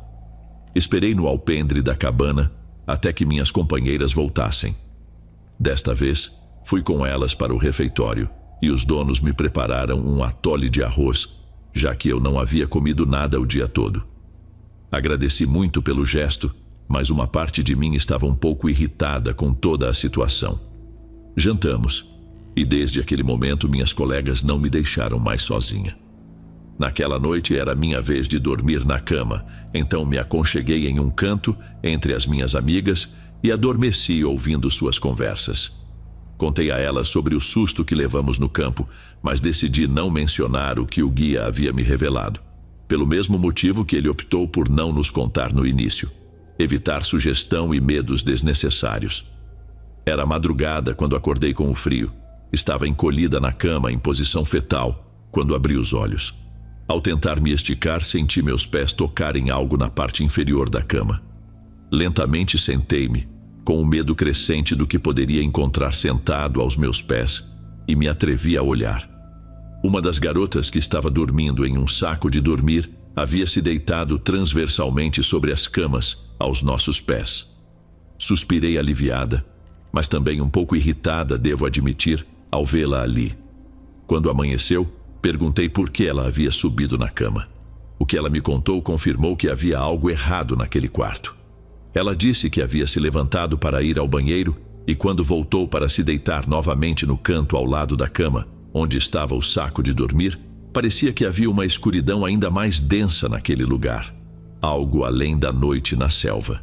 Esperei no alpendre da cabana até que minhas companheiras voltassem. Desta vez, fui com elas para o refeitório e os donos me prepararam um atole de arroz, já que eu não havia comido nada o dia todo. Agradeci muito pelo gesto, mas uma parte de mim estava um pouco irritada com toda a situação. Jantamos, e desde aquele momento minhas colegas não me deixaram mais sozinha. Naquela noite era minha vez de dormir na cama, então me aconcheguei em um canto entre as minhas amigas e adormeci ouvindo suas conversas. Contei a elas sobre o susto que levamos no campo, mas decidi não mencionar o que o guia havia me revelado, pelo mesmo motivo que ele optou por não nos contar no início: evitar sugestão e medos desnecessários. Era madrugada quando acordei com o frio. Estava encolhida na cama em posição fetal quando abri os olhos. Ao tentar me esticar, senti meus pés tocarem algo na parte inferior da cama. Lentamente sentei-me, com o medo crescente do que poderia encontrar sentado aos meus pés, e me atrevi a olhar. Uma das garotas que estava dormindo em um saco de dormir havia se deitado transversalmente sobre as camas, aos nossos pés. Suspirei aliviada, mas também um pouco irritada, devo admitir, ao vê-la ali. Quando amanheceu, perguntei por que ela havia subido na cama. O que ela me contou confirmou que havia algo errado naquele quarto. Ela disse que havia se levantado para ir ao banheiro e quando voltou para se deitar novamente no canto ao lado da cama, onde estava o saco de dormir, parecia que havia uma escuridão ainda mais densa naquele lugar, algo além da noite na selva.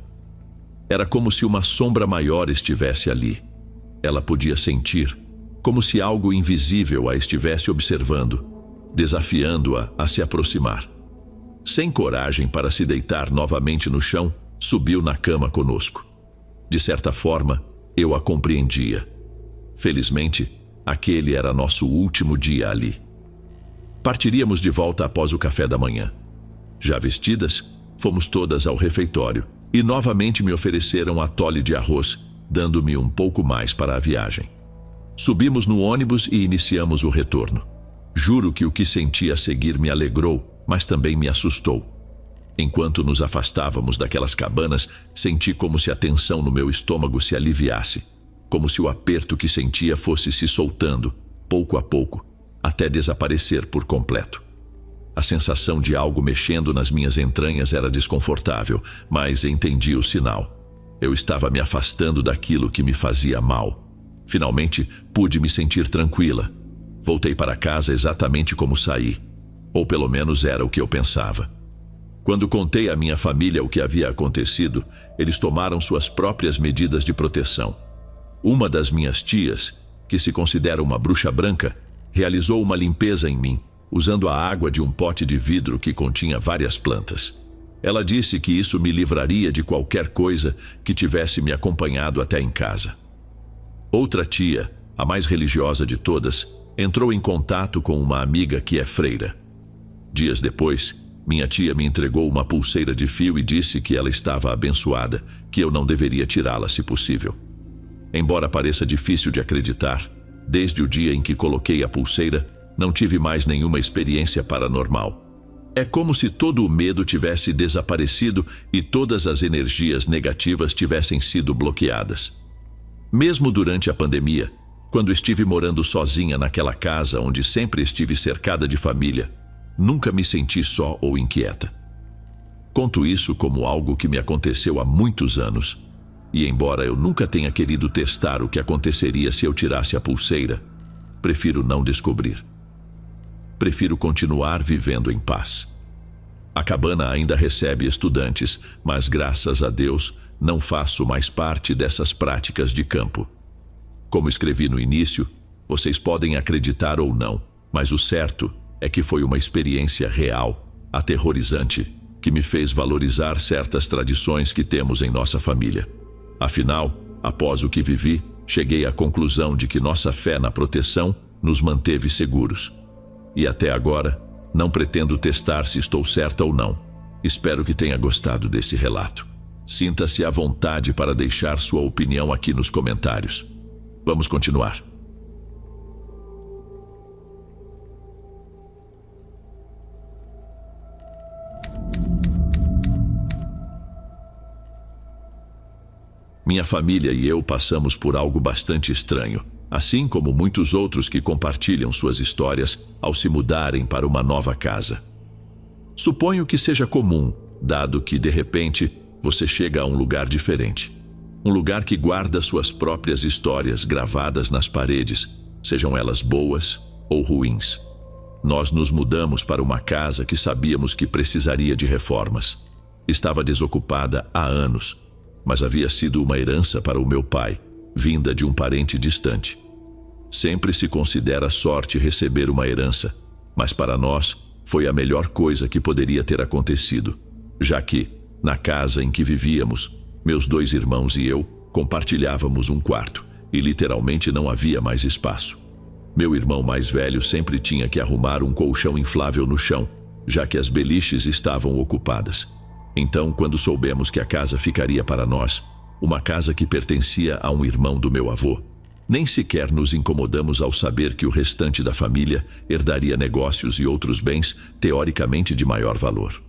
Era como se uma sombra maior estivesse ali. Ela podia sentir, como se algo invisível a estivesse observando, desafiando-a a se aproximar. Sem coragem para se deitar novamente no chão, subiu na cama conosco. De certa forma, eu a compreendia. Felizmente, aquele era nosso último dia ali. Partiríamos de volta após o café da manhã. Já vestidas, fomos todas ao refeitório e novamente me ofereceram atole de arroz, dando-me um pouco mais para a viagem. Subimos no ônibus e iniciamos o retorno. Juro que o que senti a seguir me alegrou, mas também me assustou. Enquanto nos afastávamos daquelas cabanas, senti como se a tensão no meu estômago se aliviasse, como se o aperto que sentia fosse se soltando, pouco a pouco, até desaparecer por completo. A sensação de algo mexendo nas minhas entranhas era desconfortável, mas entendi o sinal. Eu estava me afastando daquilo que me fazia mal. Finalmente, pude me sentir tranquila. Voltei para casa exatamente como saí, ou pelo menos era o que eu pensava. Quando contei à minha família o que havia acontecido, eles tomaram suas próprias medidas de proteção. Uma das minhas tias, que se considera uma bruxa branca, realizou uma limpeza em mim, usando a água de um pote de vidro que continha várias plantas. Ela disse que isso me livraria de qualquer coisa que tivesse me acompanhado até em casa. Outra tia, a mais religiosa de todas, entrou em contato com uma amiga que é freira. Dias depois, minha tia me entregou uma pulseira de fio e disse que ela estava abençoada, que eu não deveria tirá-la se possível. Embora pareça difícil de acreditar, desde o dia em que coloquei a pulseira, não tive mais nenhuma experiência paranormal. É como se todo o medo tivesse desaparecido e todas as energias negativas tivessem sido bloqueadas. Mesmo durante a pandemia, quando estive morando sozinha naquela casa onde sempre estive cercada de família, nunca me senti só ou inquieta. Conto isso como algo que me aconteceu há muitos anos, e embora eu nunca tenha querido testar o que aconteceria se eu tirasse a pulseira, prefiro não descobrir. Prefiro continuar vivendo em paz. A cabana ainda recebe estudantes, mas graças a Deus não faço mais parte dessas práticas de campo. Como escrevi no início, vocês podem acreditar ou não, mas o certo é que foi uma experiência real, aterrorizante, que me fez valorizar certas tradições que temos em nossa família. Afinal, após o que vivi, cheguei à conclusão de que nossa fé na proteção nos manteve seguros. E até agora, não pretendo testar se estou certa ou não. Espero que tenha gostado desse relato. Sinta-se à vontade para deixar sua opinião aqui nos comentários. Vamos continuar. Minha família e eu passamos por algo bastante estranho, assim como muitos outros que compartilham suas histórias ao se mudarem para uma nova casa. Suponho que seja comum, dado que, de repente, você chega a um lugar diferente. Um lugar que guarda suas próprias histórias gravadas nas paredes, sejam elas boas ou ruins. Nós nos mudamos para uma casa que sabíamos que precisaria de reformas. Estava desocupada há anos, mas havia sido uma herança para o meu pai, vinda de um parente distante. Sempre se considera sorte receber uma herança, mas para nós foi a melhor coisa que poderia ter acontecido, já que, na casa em que vivíamos, meus 2 irmãos e eu compartilhávamos um quarto e literalmente não havia mais espaço. Meu irmão mais velho sempre tinha que arrumar um colchão inflável no chão, já que as beliches estavam ocupadas. Então, quando soubemos que a casa ficaria para nós, uma casa que pertencia a um irmão do meu avô, nem sequer nos incomodamos ao saber que o restante da família herdaria negócios e outros bens teoricamente de maior valor.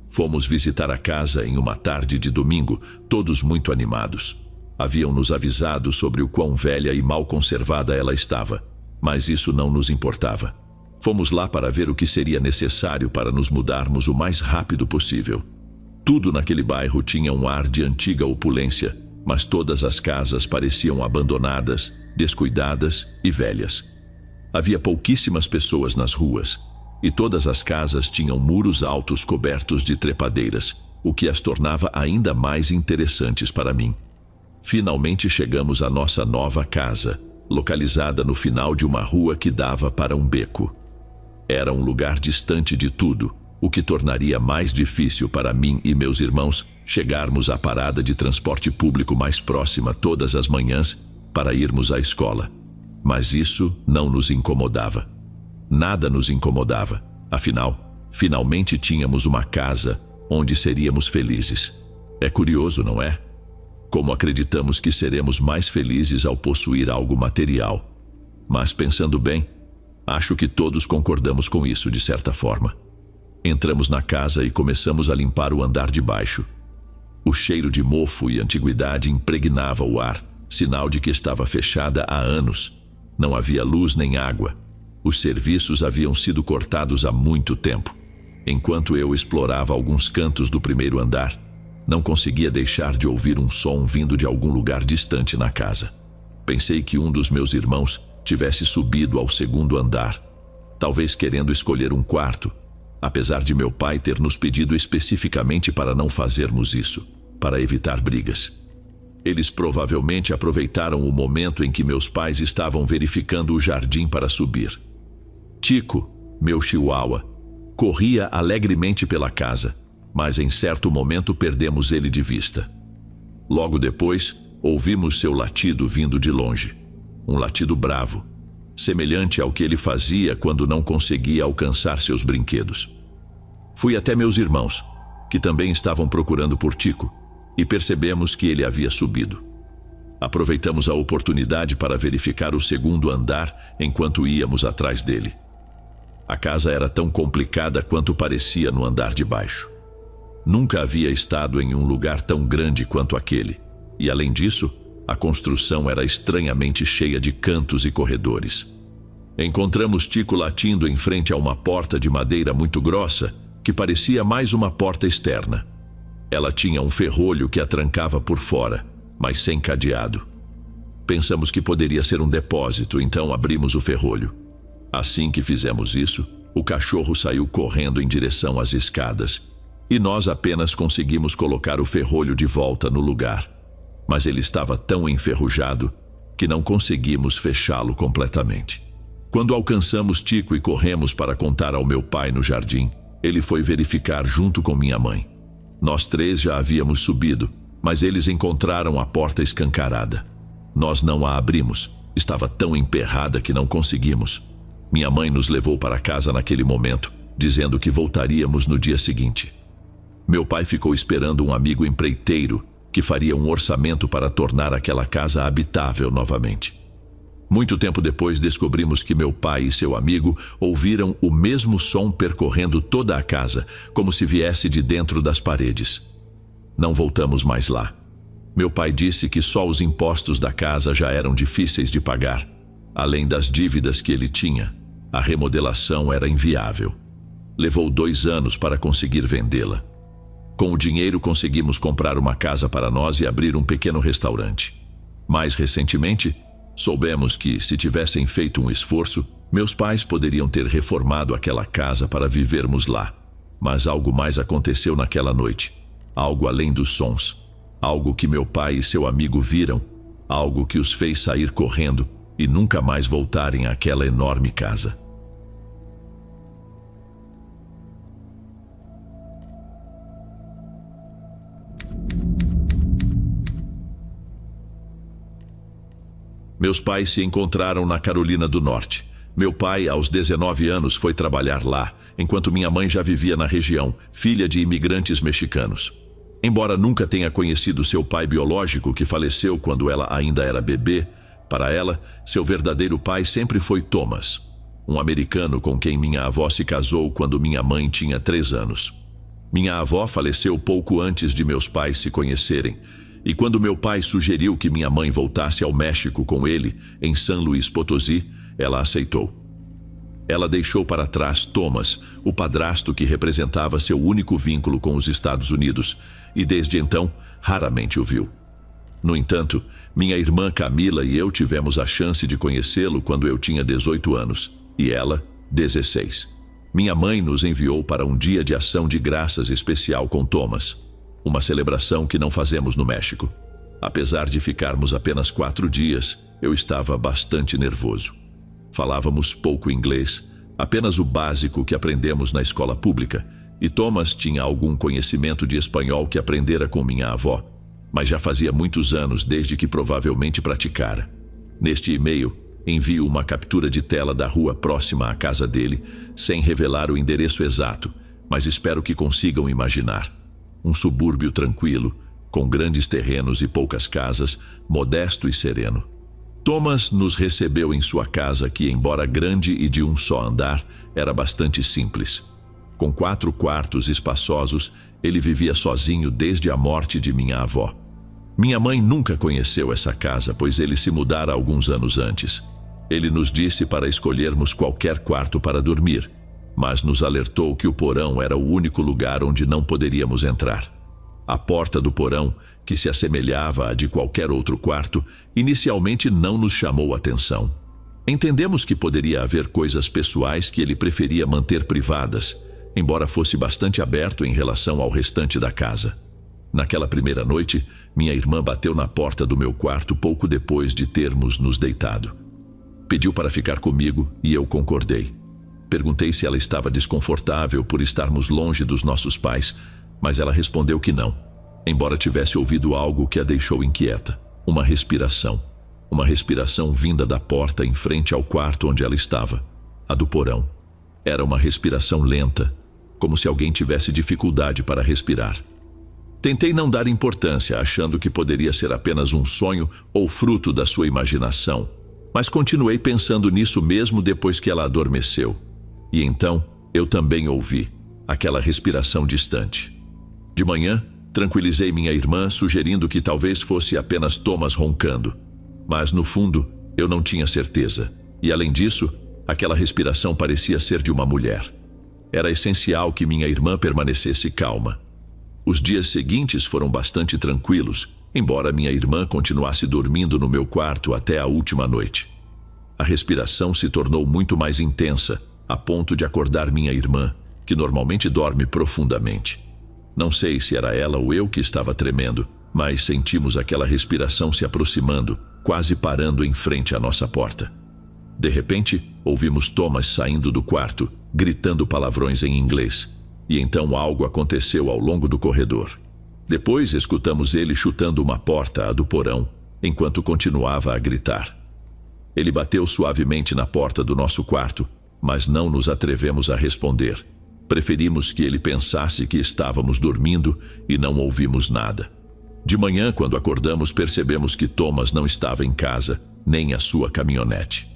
Fomos visitar a casa em uma tarde de domingo, todos muito animados. Haviam nos avisado sobre o quão velha e mal conservada ela estava, mas isso não nos importava. Fomos lá para ver o que seria necessário para nos mudarmos o mais rápido possível. Tudo naquele bairro tinha um ar de antiga opulência, mas todas as casas pareciam abandonadas, descuidadas e velhas. Havia pouquíssimas pessoas nas ruas, e todas as casas tinham muros altos cobertos de trepadeiras, o que as tornava ainda mais interessantes para mim. Finalmente chegamos à nossa nova casa, localizada no final de uma rua que dava para um beco. Era um lugar distante de tudo, o que tornaria mais difícil para mim e meus irmãos chegarmos à parada de transporte público mais próxima todas as manhãs para irmos à escola. Mas isso não nos incomodava. Nada nos incomodava. Afinal, finalmente tínhamos uma casa onde seríamos felizes. É curioso, não é? Como acreditamos que seremos mais felizes ao possuir algo material. Mas pensando bem, acho que todos concordamos com isso de certa forma. Entramos na casa e começamos a limpar o andar de baixo. O cheiro de mofo e antiguidade impregnava o ar, sinal de que estava fechada há anos. Não havia luz nem água. Os serviços haviam sido cortados há muito tempo. Enquanto eu explorava alguns cantos do primeiro andar, não conseguia deixar de ouvir um som vindo de algum lugar distante na casa. Pensei que um dos meus irmãos tivesse subido ao segundo andar, talvez querendo escolher um quarto, apesar de meu pai ter nos pedido especificamente para não fazermos isso, para evitar brigas. Eles provavelmente aproveitaram o momento em que meus pais estavam verificando o jardim para subir. Tico, meu chihuahua, corria alegremente pela casa, mas em certo momento perdemos ele de vista. Logo depois, ouvimos seu latido vindo de longe, um latido bravo, semelhante ao que ele fazia quando não conseguia alcançar seus brinquedos. Fui até meus irmãos, que também estavam procurando por Tico, e percebemos que ele havia subido. Aproveitamos a oportunidade para verificar o segundo andar enquanto íamos atrás dele. A casa era tão complicada quanto parecia no andar de baixo. Nunca havia estado em um lugar tão grande quanto aquele, e além disso, a construção era estranhamente cheia de cantos e corredores. Encontramos Tico latindo em frente a uma porta de madeira muito grossa, que parecia mais uma porta externa. Ela tinha um ferrolho que a trancava por fora, mas sem cadeado. Pensamos que poderia ser um depósito, então abrimos o ferrolho. Assim que fizemos isso, o cachorro saiu correndo em direção às escadas, e nós apenas conseguimos colocar o ferrolho de volta no lugar. Mas ele estava tão enferrujado que não conseguimos fechá-lo completamente. Quando alcançamos Tico e corremos para contar ao meu pai no jardim, ele foi verificar junto com minha mãe. Nós três já havíamos subido, mas eles encontraram a porta escancarada. Nós não a abrimos, estava tão emperrada que não conseguimos. Minha mãe nos levou para casa naquele momento, dizendo que voltaríamos no dia seguinte. Meu pai ficou esperando um amigo empreiteiro que faria um orçamento para tornar aquela casa habitável novamente. Muito tempo depois descobrimos que meu pai e seu amigo ouviram o mesmo som percorrendo toda a casa, como se viesse de dentro das paredes. Não voltamos mais lá. Meu pai disse que só os impostos da casa já eram difíceis de pagar. Além das dívidas que ele tinha, a remodelação era inviável. Levou 2 anos para conseguir vendê-la. Com o dinheiro conseguimos comprar uma casa para nós e abrir um pequeno restaurante. Mais recentemente, soubemos que, se tivessem feito um esforço, meus pais poderiam ter reformado aquela casa para vivermos lá. Mas algo mais aconteceu naquela noite. Algo além dos sons. Algo que meu pai e seu amigo viram. Algo que os fez sair correndo e nunca mais voltarem àquela enorme casa. Meus pais se encontraram na Carolina do Norte. Meu pai, aos 19 anos, foi trabalhar lá, enquanto minha mãe já vivia na região, filha de imigrantes mexicanos. Embora nunca tenha conhecido seu pai biológico, que faleceu quando ela ainda era bebê, para ela, seu verdadeiro pai sempre foi Thomas, um americano com quem minha avó se casou quando minha mãe tinha 3 anos. Minha avó faleceu pouco antes de meus pais se conhecerem, e quando meu pai sugeriu que minha mãe voltasse ao México com ele, em San Luis Potosí, ela aceitou. Ela deixou para trás Thomas, o padrasto que representava seu único vínculo com os Estados Unidos, e desde então, raramente o viu. No entanto, minha irmã Camila e eu tivemos a chance de conhecê-lo quando eu tinha 18 anos, e ela, 16. Minha mãe nos enviou para um dia de ação de graças especial com Thomas, uma celebração que não fazemos no México. Apesar de ficarmos apenas 4 dias, eu estava bastante nervoso. Falávamos pouco inglês, apenas o básico que aprendemos na escola pública, e Thomas tinha algum conhecimento de espanhol que aprendera com minha avó, mas já fazia muitos anos desde que provavelmente praticara. Neste e-mail, envio uma captura de tela da rua próxima à casa dele, sem revelar o endereço exato, mas espero que consigam imaginar. Um subúrbio tranquilo, com grandes terrenos e poucas casas, modesto e sereno. Thomas nos recebeu em sua casa que, embora grande e de um só andar, era bastante simples. Com 4 quartos espaçosos, ele vivia sozinho desde a morte de minha avó. Minha mãe nunca conheceu essa casa, pois ele se mudara alguns anos antes. Ele nos disse para escolhermos qualquer quarto para dormir, mas nos alertou que o porão era o único lugar onde não poderíamos entrar. A porta do porão, que se assemelhava à de qualquer outro quarto, inicialmente não nos chamou atenção. Entendemos que poderia haver coisas pessoais que ele preferia manter privadas, embora fosse bastante aberto em relação ao restante da casa. Naquela primeira noite, minha irmã bateu na porta do meu quarto pouco depois de termos nos deitado. Pediu para ficar comigo e eu concordei. Perguntei se ela estava desconfortável por estarmos longe dos nossos pais, mas ela respondeu que não, embora tivesse ouvido algo que a deixou inquieta. Uma respiração vinda da porta em frente ao quarto onde ela estava, a do porão. Era uma respiração lenta, como se alguém tivesse dificuldade para respirar. Tentei não dar importância, achando que poderia ser apenas um sonho ou fruto da sua imaginação, mas continuei pensando nisso mesmo depois que ela adormeceu. E então, eu também ouvi aquela respiração distante. De manhã, tranquilizei minha irmã, sugerindo que talvez fosse apenas Thomas roncando. Mas, no fundo, eu não tinha certeza. E, além disso, aquela respiração parecia ser de uma mulher. Era essencial que minha irmã permanecesse calma. Os dias seguintes foram bastante tranquilos, embora minha irmã continuasse dormindo no meu quarto até a última noite. A respiração se tornou muito mais intensa, a ponto de acordar minha irmã, que normalmente dorme profundamente. Não sei se era ela ou eu que estava tremendo, mas sentimos aquela respiração se aproximando, quase parando em frente à nossa porta. De repente, ouvimos Thomas saindo do quarto, gritando palavrões em inglês. E então algo aconteceu ao longo do corredor. Depois escutamos ele chutando uma porta, a do porão, enquanto continuava a gritar. Ele bateu suavemente na porta do nosso quarto, mas não nos atrevemos a responder. Preferimos que ele pensasse que estávamos dormindo e não ouvimos nada. De manhã, quando acordamos, percebemos que Thomas não estava em casa, nem a sua caminhonete.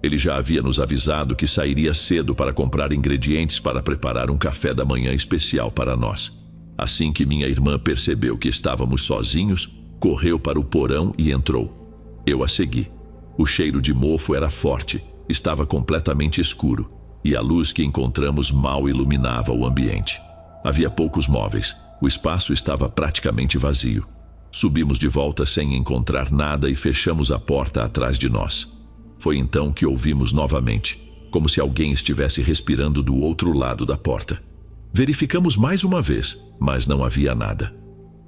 Ele já havia nos avisado que sairia cedo para comprar ingredientes para preparar um café da manhã especial para nós. Assim que minha irmã percebeu que estávamos sozinhos, correu para o porão e entrou. Eu a segui. O cheiro de mofo era forte, estava completamente escuro, e a luz que encontramos mal iluminava o ambiente. Havia poucos móveis, o espaço estava praticamente vazio. Subimos de volta sem encontrar nada e fechamos a porta atrás de nós. Foi então que ouvimos novamente, como se alguém estivesse respirando do outro lado da porta. Verificamos mais uma vez, mas não havia nada.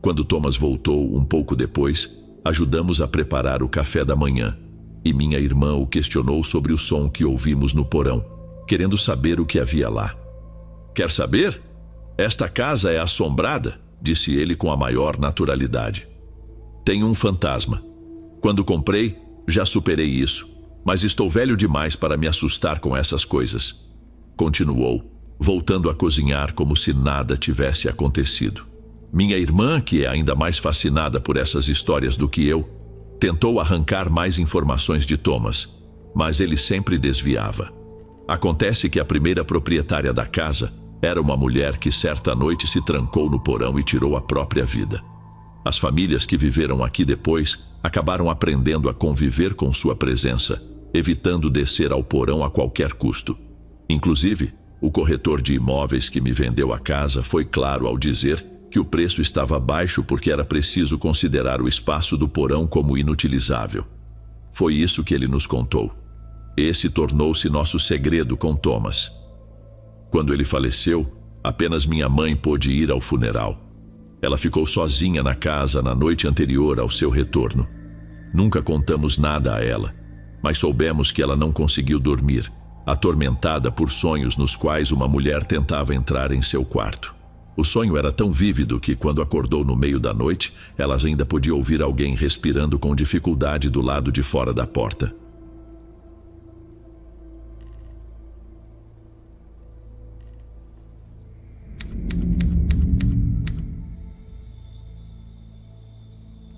Quando Thomas voltou um pouco depois, ajudamos a preparar o café da manhã, e minha irmã o questionou sobre o som que ouvimos no porão, querendo saber o que havia lá. "Quer saber? Esta casa é assombrada", disse ele com a maior naturalidade. "Tem um fantasma. Quando comprei, já superei isso. Mas estou velho demais para me assustar com essas coisas", continuou, voltando a cozinhar como se nada tivesse acontecido. Minha irmã, que é ainda mais fascinada por essas histórias do que eu, tentou arrancar mais informações de Thomas, mas ele sempre desviava. Acontece que a primeira proprietária da casa era uma mulher que certa noite se trancou no porão e tirou a própria vida. As famílias que viveram aqui depois acabaram aprendendo a conviver com sua presença, evitando descer ao porão a qualquer custo. Inclusive, o corretor de imóveis que me vendeu a casa foi claro ao dizer que o preço estava baixo porque era preciso considerar o espaço do porão como inutilizável. Foi isso que ele nos contou. Esse tornou-se nosso segredo com Thomas. Quando ele faleceu, apenas minha mãe pôde ir ao funeral. Ela ficou sozinha na casa na noite anterior ao seu retorno. Nunca contamos nada a ela, mas soubemos que ela não conseguiu dormir, atormentada por sonhos nos quais uma mulher tentava entrar em seu quarto. O sonho era tão vívido que, quando acordou no meio da noite, ela ainda podia ouvir alguém respirando com dificuldade do lado de fora da porta.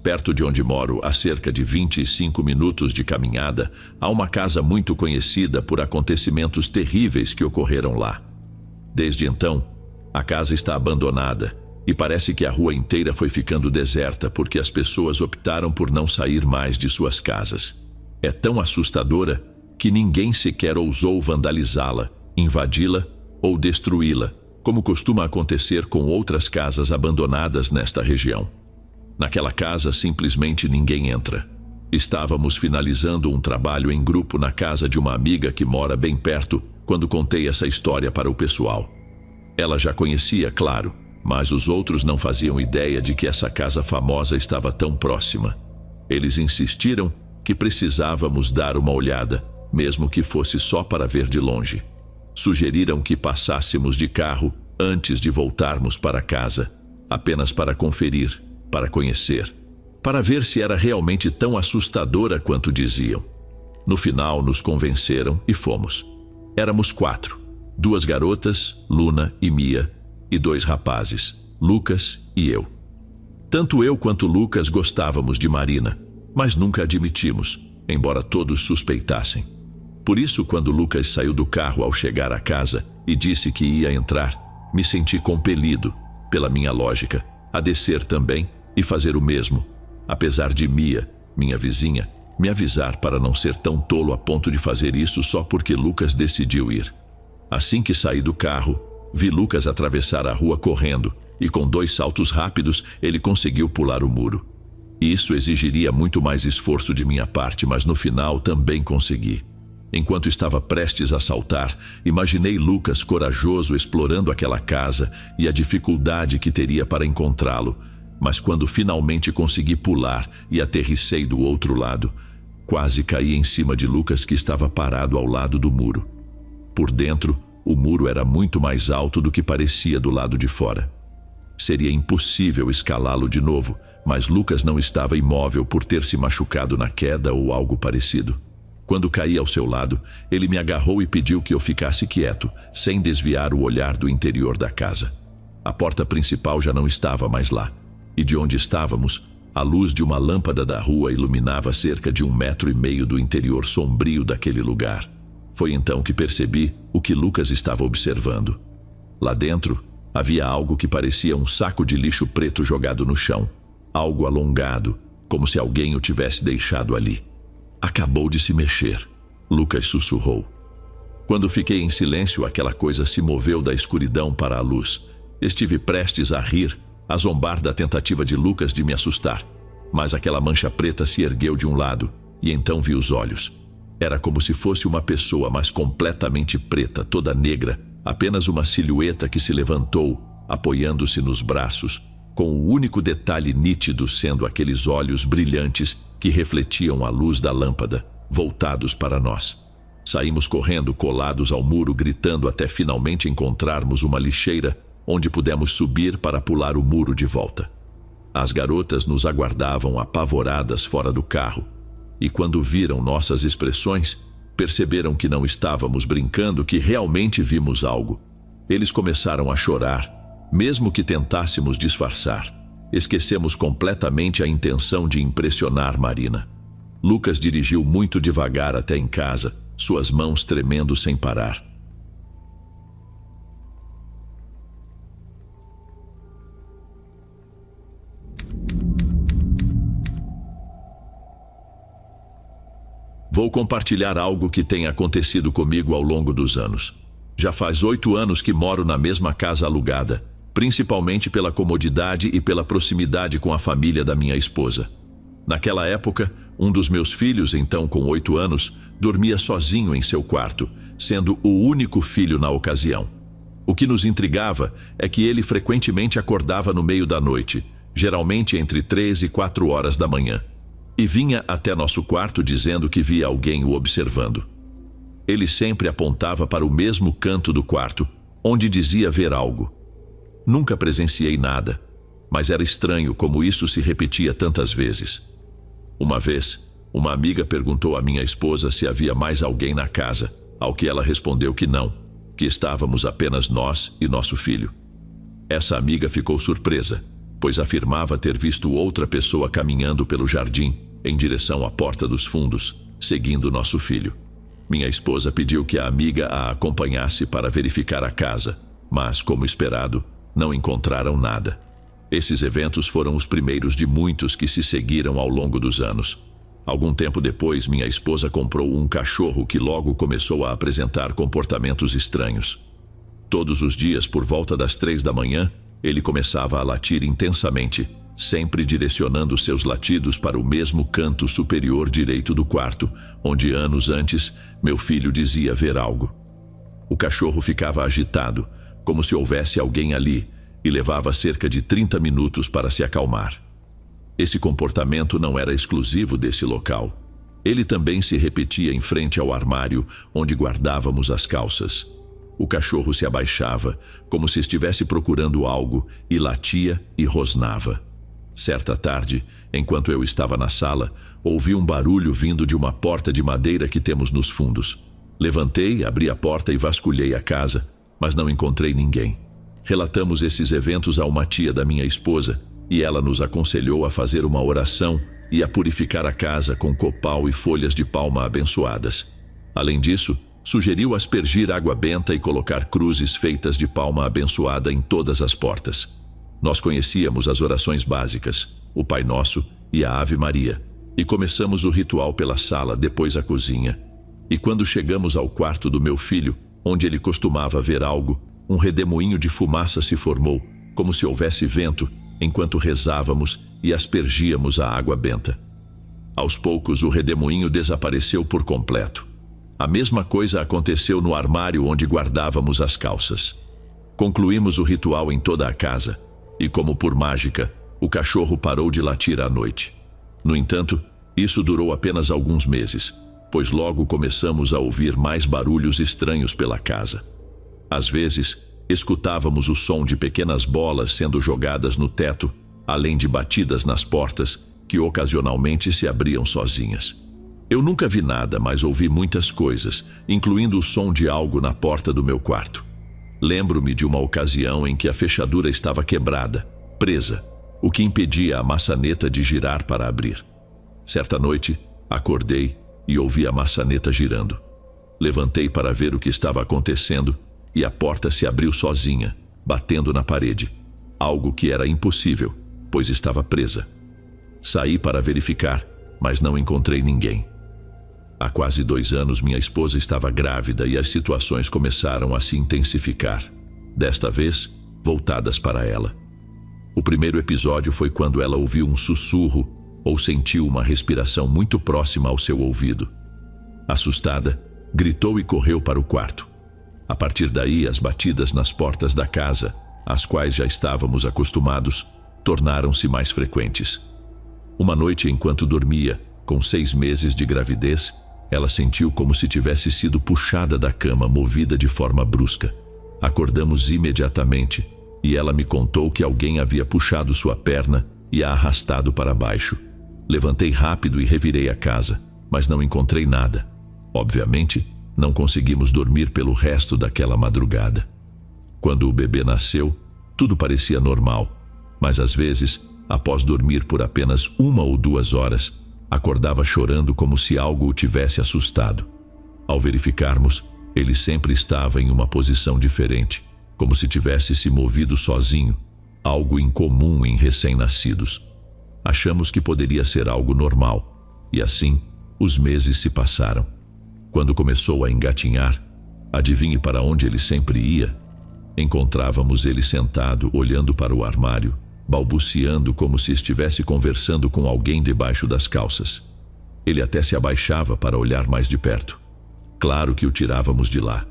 Perto de onde moro, a cerca de 25 minutos de caminhada, há uma casa muito conhecida por acontecimentos terríveis que ocorreram lá. Desde então, a casa está abandonada e parece que a rua inteira foi ficando deserta porque as pessoas optaram por não sair mais de suas casas. É tão assustadora que ninguém sequer ousou vandalizá-la, invadi-la ou destruí-la, como costuma acontecer com outras casas abandonadas nesta região. Naquela casa simplesmente ninguém entra. Estávamos finalizando um trabalho em grupo na casa de uma amiga que mora bem perto quando contei essa história para o pessoal. Ela já conhecia, claro, mas os outros não faziam ideia de que essa casa famosa estava tão próxima. Eles insistiram que precisávamos dar uma olhada, mesmo que fosse só para ver de longe. Sugeriram que passássemos de carro antes de voltarmos para casa, apenas para conferir, para conhecer, para ver se era realmente tão assustadora quanto diziam. No final, nos convenceram e fomos. Éramos 4. 2 garotas, Luna e Mia, e 2 rapazes, Lucas e eu. Tanto eu quanto Lucas gostávamos de Marina, mas nunca admitimos, embora todos suspeitassem. Por isso, quando Lucas saiu do carro ao chegar à casa e disse que ia entrar, me senti compelido, pela minha lógica, a descer também e fazer o mesmo, apesar de Mia, minha vizinha, me avisar para não ser tão tolo a ponto de fazer isso só porque Lucas decidiu ir. Assim que saí do carro, vi Lucas atravessar a rua correndo e com 2 saltos rápidos ele conseguiu pular o muro. Isso exigiria muito mais esforço de minha parte, mas no final também consegui. Enquanto estava prestes a saltar, imaginei Lucas corajoso explorando aquela casa e a dificuldade que teria para encontrá-lo, mas quando finalmente consegui pular e aterrissei do outro lado, quase caí em cima de Lucas, que estava parado ao lado do muro. Por dentro, o muro era muito mais alto do que parecia do lado de fora. Seria impossível escalá-lo de novo, mas Lucas não estava imóvel por ter se machucado na queda ou algo parecido. Quando caí ao seu lado, ele me agarrou e pediu que eu ficasse quieto, sem desviar o olhar do interior da casa. A porta principal já não estava mais lá, e de onde estávamos, a luz de uma lâmpada da rua iluminava cerca de 1,5 metros do interior sombrio daquele lugar. Foi então que percebi o que Lucas estava observando. Lá dentro, havia algo que parecia um saco de lixo preto jogado no chão, algo alongado, como se alguém o tivesse deixado ali. Acabou de se mexer, Lucas sussurrou. Quando fiquei em silêncio, aquela coisa se moveu da escuridão para a luz. Estive prestes a rir, a zombar da tentativa de Lucas de me assustar, mas aquela mancha preta se ergueu de um lado, e então vi os olhos. Era como se fosse uma pessoa, mas completamente preta, toda negra, apenas uma silhueta que se levantou, apoiando-se nos braços, com o único detalhe nítido sendo aqueles olhos brilhantes que refletiam a luz da lâmpada, voltados para nós. Saímos correndo, colados ao muro, gritando até finalmente encontrarmos uma lixeira onde pudemos subir para pular o muro de volta. As garotas nos aguardavam apavoradas fora do carro, e quando viram nossas expressões, perceberam que não estávamos brincando, que realmente vimos algo. Eles começaram a chorar, mesmo que tentássemos disfarçar. Esquecemos completamente a intenção de impressionar Marina. Lucas dirigiu muito devagar até em casa, suas mãos tremendo sem parar. Vou compartilhar algo que tem acontecido comigo ao longo dos anos. Já faz 8 anos que moro na mesma casa alugada, principalmente pela comodidade e pela proximidade com a família da minha esposa. Naquela época, um dos meus filhos, então com 8 anos, dormia sozinho em seu quarto, sendo o único filho na ocasião. O que nos intrigava é que ele frequentemente acordava no meio da noite, geralmente entre 3 e 4 horas da manhã, e vinha até nosso quarto dizendo que via alguém o observando. Ele sempre apontava para o mesmo canto do quarto, onde dizia ver algo. Nunca presenciei nada, mas era estranho como isso se repetia tantas vezes. Uma vez, uma amiga perguntou à minha esposa se havia mais alguém na casa, ao que ela respondeu que não, que estávamos apenas nós e nosso filho. Essa amiga ficou surpresa, pois afirmava ter visto outra pessoa caminhando pelo jardim, em direção à porta dos fundos, seguindo nosso filho. Minha esposa pediu que a amiga a acompanhasse para verificar a casa, mas, como esperado, não encontraram nada. Esses eventos foram os primeiros de muitos que se seguiram ao longo dos anos. Algum tempo depois, minha esposa comprou um cachorro que logo começou a apresentar comportamentos estranhos. Todos os dias, por volta das 3 da manhã, ele começava a latir intensamente, sempre direcionando seus latidos para o mesmo canto superior direito do quarto, onde anos antes meu filho dizia ver algo. O cachorro ficava agitado, como se houvesse alguém ali, e levava cerca de 30 minutos para se acalmar. Esse comportamento não era exclusivo desse local. Ele também se repetia em frente ao armário onde guardávamos as calças. O cachorro se abaixava, como se estivesse procurando algo, e latia e rosnava. Certa tarde, enquanto eu estava na sala, ouvi um barulho vindo de uma porta de madeira que temos nos fundos. Levantei, abri a porta e vasculhei a casa, mas não encontrei ninguém. Relatamos esses eventos a uma tia da minha esposa e ela nos aconselhou a fazer uma oração e a purificar a casa com copal e folhas de palma abençoadas. Além disso, sugeriu aspergir água benta e colocar cruzes feitas de palma abençoada em todas as portas. Nós conhecíamos as orações básicas, o Pai Nosso e a Ave Maria, e começamos o ritual pela sala, depois a cozinha. E quando chegamos ao quarto do meu filho, onde ele costumava ver algo, um redemoinho de fumaça se formou, como se houvesse vento, enquanto rezávamos e aspergíamos a água benta. Aos poucos, o redemoinho desapareceu por completo. A mesma coisa aconteceu no armário onde guardávamos as calças. Concluímos o ritual em toda a casa, e como por mágica, o cachorro parou de latir à noite. No entanto, isso durou apenas alguns meses, pois logo começamos a ouvir mais barulhos estranhos pela casa. Às vezes, escutávamos o som de pequenas bolas sendo jogadas no teto, além de batidas nas portas, que ocasionalmente se abriam sozinhas. Eu nunca vi nada, mas ouvi muitas coisas, incluindo o som de algo na porta do meu quarto. Lembro-me de uma ocasião em que a fechadura estava quebrada, presa, o que impedia a maçaneta de girar para abrir. Certa noite, acordei e ouvi a maçaneta girando. Levantei para ver o que estava acontecendo e a porta se abriu sozinha, batendo na parede, algo que era impossível, pois estava presa. Saí para verificar, mas não encontrei ninguém. Há quase 2 anos minha esposa estava grávida e as situações começaram a se intensificar, desta vez voltadas para ela. O primeiro episódio foi quando ela ouviu um sussurro ou sentiu uma respiração muito próxima ao seu ouvido. Assustada, gritou e correu para o quarto. A partir daí, as batidas nas portas da casa, às quais já estávamos acostumados, tornaram-se mais frequentes. Uma noite, enquanto dormia, com 6 meses de gravidez, ela sentiu como se tivesse sido puxada da cama, movida de forma brusca. Acordamos imediatamente e ela me contou que alguém havia puxado sua perna e a arrastado para baixo. Levantei rápido e revirei a casa, mas não encontrei nada. Obviamente, não conseguimos dormir pelo resto daquela madrugada. Quando o bebê nasceu, tudo parecia normal, mas às vezes, após dormir por apenas 1 ou 2 horas, acordava chorando como se algo o tivesse assustado. Ao verificarmos, ele sempre estava em uma posição diferente, como se tivesse se movido sozinho, algo incomum em recém-nascidos. Achamos que poderia ser algo normal, e assim, os meses se passaram. Quando começou a engatinhar, adivinhe para onde ele sempre ia? Encontrávamos ele sentado, olhando para o armário, balbuciando como se estivesse conversando com alguém debaixo das calças. Ele até se abaixava para olhar mais de perto. Claro que o tirávamos de lá,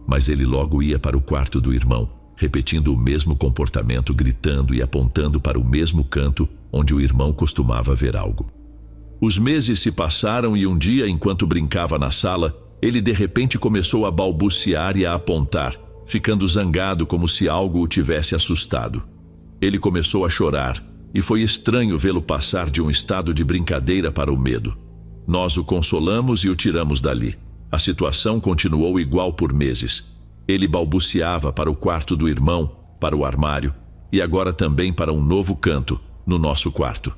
mas ele logo ia para o quarto do irmão, repetindo o mesmo comportamento, gritando e apontando para o mesmo canto onde o irmão costumava ver algo. Os meses se passaram e um dia, enquanto brincava na sala, ele de repente começou a balbuciar e a apontar, ficando zangado como se algo o tivesse assustado. Ele começou a chorar e foi estranho vê-lo passar de um estado de brincadeira para o medo. Nós o consolamos e o tiramos dali. A situação continuou igual por meses. Ele balbuciava para o quarto do irmão, para o armário e agora também para um novo canto, no nosso quarto.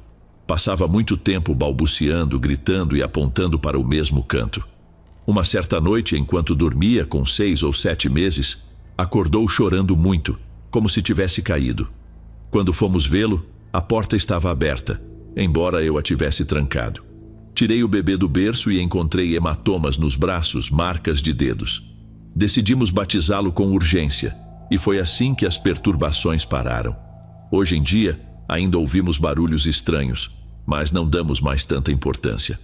Passava muito tempo balbuciando, gritando e apontando para o mesmo canto. Uma certa noite, enquanto dormia com 6 ou 7 meses, acordou chorando muito, como se tivesse caído. Quando fomos vê-lo, a porta estava aberta, embora eu a tivesse trancado. Tirei o bebê do berço e encontrei hematomas nos braços, marcas de dedos. Decidimos batizá-lo com urgência, e foi assim que as perturbações pararam. Hoje em dia, ainda ouvimos barulhos estranhos, mas não damos mais tanta importância.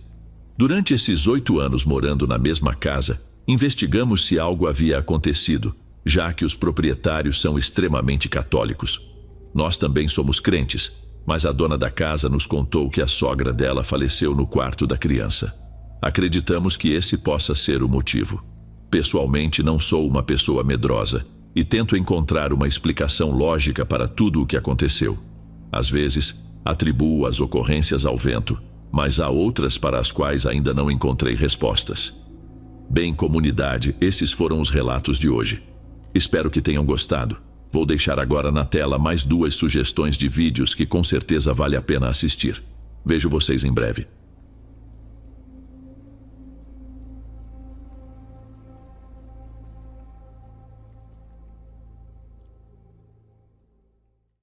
Durante esses 8 anos morando na mesma casa, investigamos se algo havia acontecido, já que os proprietários são extremamente católicos. Nós também somos crentes, mas a dona da casa nos contou que a sogra dela faleceu no quarto da criança. Acreditamos que esse possa ser o motivo. Pessoalmente, não sou uma pessoa medrosa e tento encontrar uma explicação lógica para tudo o que aconteceu. Às vezes, atribuo as ocorrências ao vento, mas há outras para as quais ainda não encontrei respostas. Bem, comunidade, esses foram os relatos de hoje. Espero que tenham gostado. Vou deixar agora na tela mais 2 sugestões de vídeos que com certeza vale a pena assistir. Vejo vocês em breve.